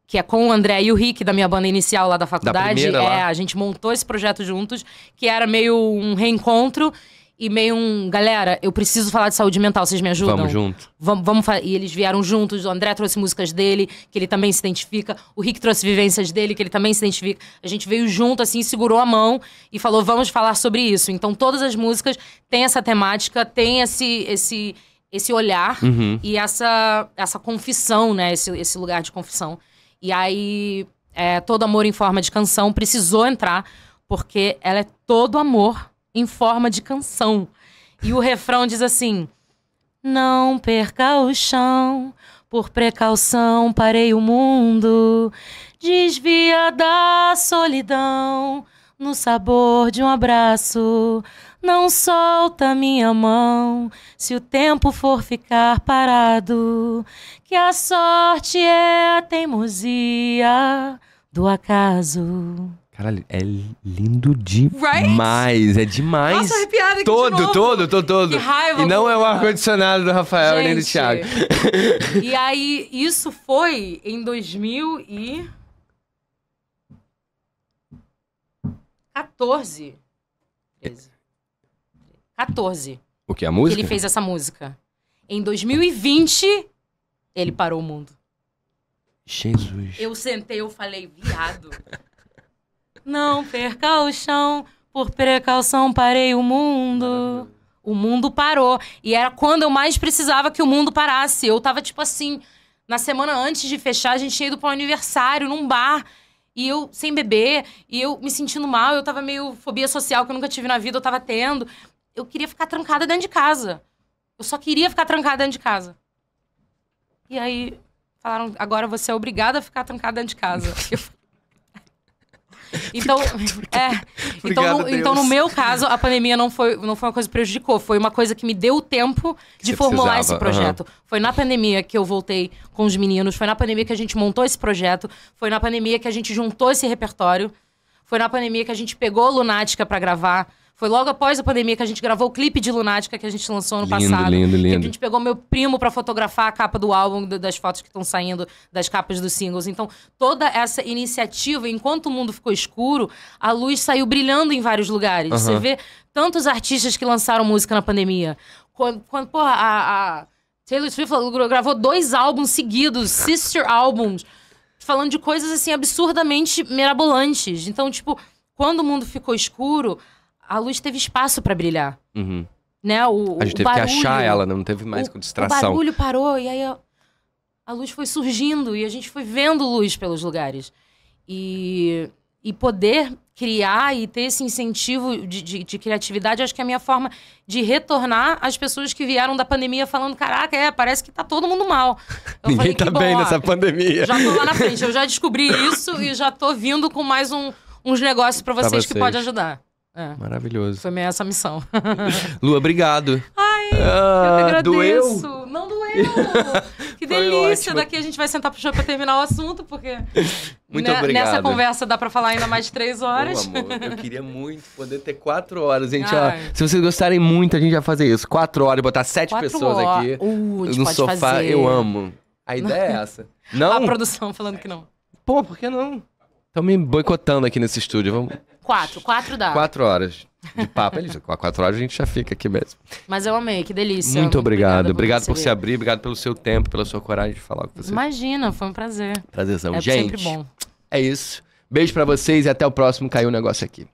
que é com o André e o Rick, da minha banda inicial lá da faculdade. primeira lá. A gente montou esse projeto juntos, que era meio um reencontro e meio um... Galera, eu preciso falar de saúde mental, vocês me ajudam? Vamos junto. E eles vieram juntos, o André trouxe músicas dele, que ele também se identifica. O Rick trouxe vivências dele, que ele também se identifica. A gente veio junto, assim, segurou a mão e falou, vamos falar sobre isso. Então, todas as músicas têm essa temática, têm esse olhar e essa confissão, né? Esse lugar de confissão. E aí, Todo Amor em Forma de Canção precisou entrar, porque ela é todo amor em forma de canção. E o refrão diz assim: não perca o chão, por precaução parei o mundo, desvia da solidão, no sabor de um abraço. Não solta minha mão, se o tempo for ficar parado, que a sorte é a teimosia do acaso. Caralho, é lindo demais. Right? É demais. Nossa, arrepiada aqui de todo, novo. todo. Que raiva, E não é o Guga. ar-condicionado do Rafael nem do Gente. Thiago. E aí, isso foi em 2014. 14. O que, a Que música? ele fez essa música. Em 2020, ele parou o mundo. Jesus. Eu sentei, eu falei, viado. Não perca o chão, por precaução parei o mundo. O mundo parou. E era quando eu mais precisava que o mundo parasse. Eu tava, tipo assim, na semana antes de fechar, a gente tinha ido pra um aniversário, num bar. E eu, sem beber, e eu me sentindo mal. Eu tava meio fobia social, que eu nunca tive na vida, eu tava tendo. Eu queria ficar trancada dentro de casa. Eu só queria ficar trancada dentro de casa. E aí, falaram, agora você é obrigada a ficar trancada dentro de casa. Então, Obrigado, então, no meu caso, a pandemia não foi uma coisa que prejudicou. Foi uma coisa que me deu o tempo de você formular precisava, esse projeto. Foi na pandemia que eu voltei com os meninos. Foi na pandemia que a gente montou esse projeto. Foi na pandemia que a gente juntou esse repertório. Foi na pandemia que a gente pegou Lunática pra gravar. Foi logo após a pandemia que a gente gravou o clipe de Lunática que a gente lançou ano passado. Lindo. Que a gente pegou meu primo pra fotografar a capa do álbum, das fotos que estão saindo, das capas dos singles. Então, toda essa iniciativa, enquanto o mundo ficou escuro, a luz saiu brilhando em vários lugares. Você vê tantos artistas que lançaram música na pandemia. Quando porra, a Taylor Swift gravou 2 álbuns seguidos, sister albums, falando de coisas, assim, absurdamente mirabolantes. Então, tipo, quando o mundo ficou escuro, a luz teve espaço pra brilhar. Né? A gente teve que achar ela, não teve mais com distração. O barulho parou e aí a luz foi surgindo e a gente foi vendo luz pelos lugares. E poder criar e ter esse incentivo de criatividade, acho que é a minha forma de retornar às pessoas que vieram da pandemia falando, caraca, parece que tá todo mundo mal. Eu Ninguém falei, tá que bom, bem ó, nessa pandemia. Já tô lá na frente, eu já descobri isso e já tô vindo com mais uns negócios pra vocês que podem ajudar. Maravilhoso. Foi meio essa missão. Lua, obrigado. Ai, eu que agradeço. Doeu? Não doeu. Que Foi delícia. ótimo. Daqui a gente vai sentar pro show pra terminar o assunto, porque Muito obrigado. Nessa conversa dá pra falar ainda mais de 3 horas. Ô, amor, eu queria muito poder ter 4 horas. Gente, Ai. se vocês gostarem muito, a gente vai fazer isso. 4 horas, botar 7 4 pessoas horas. aqui A gente no pode sofá. fazer. Eu amo. A ideia é essa. Não? A produção falando que não. Pô, por que não? Estão me boicotando aqui nesse estúdio. Vamos... 4 dá. 4 horas de papo. 4 horas a gente já fica aqui mesmo. Mas eu amei, que delícia. Muito obrigado. Obrigado por receber. se abrir, obrigado pelo seu tempo, pela sua coragem de falar com você. Imagina, foi um prazer. Prazerzão. É Gente, sempre bom. é isso. Beijo pra vocês e até o próximo Caiu um Negócio Aqui.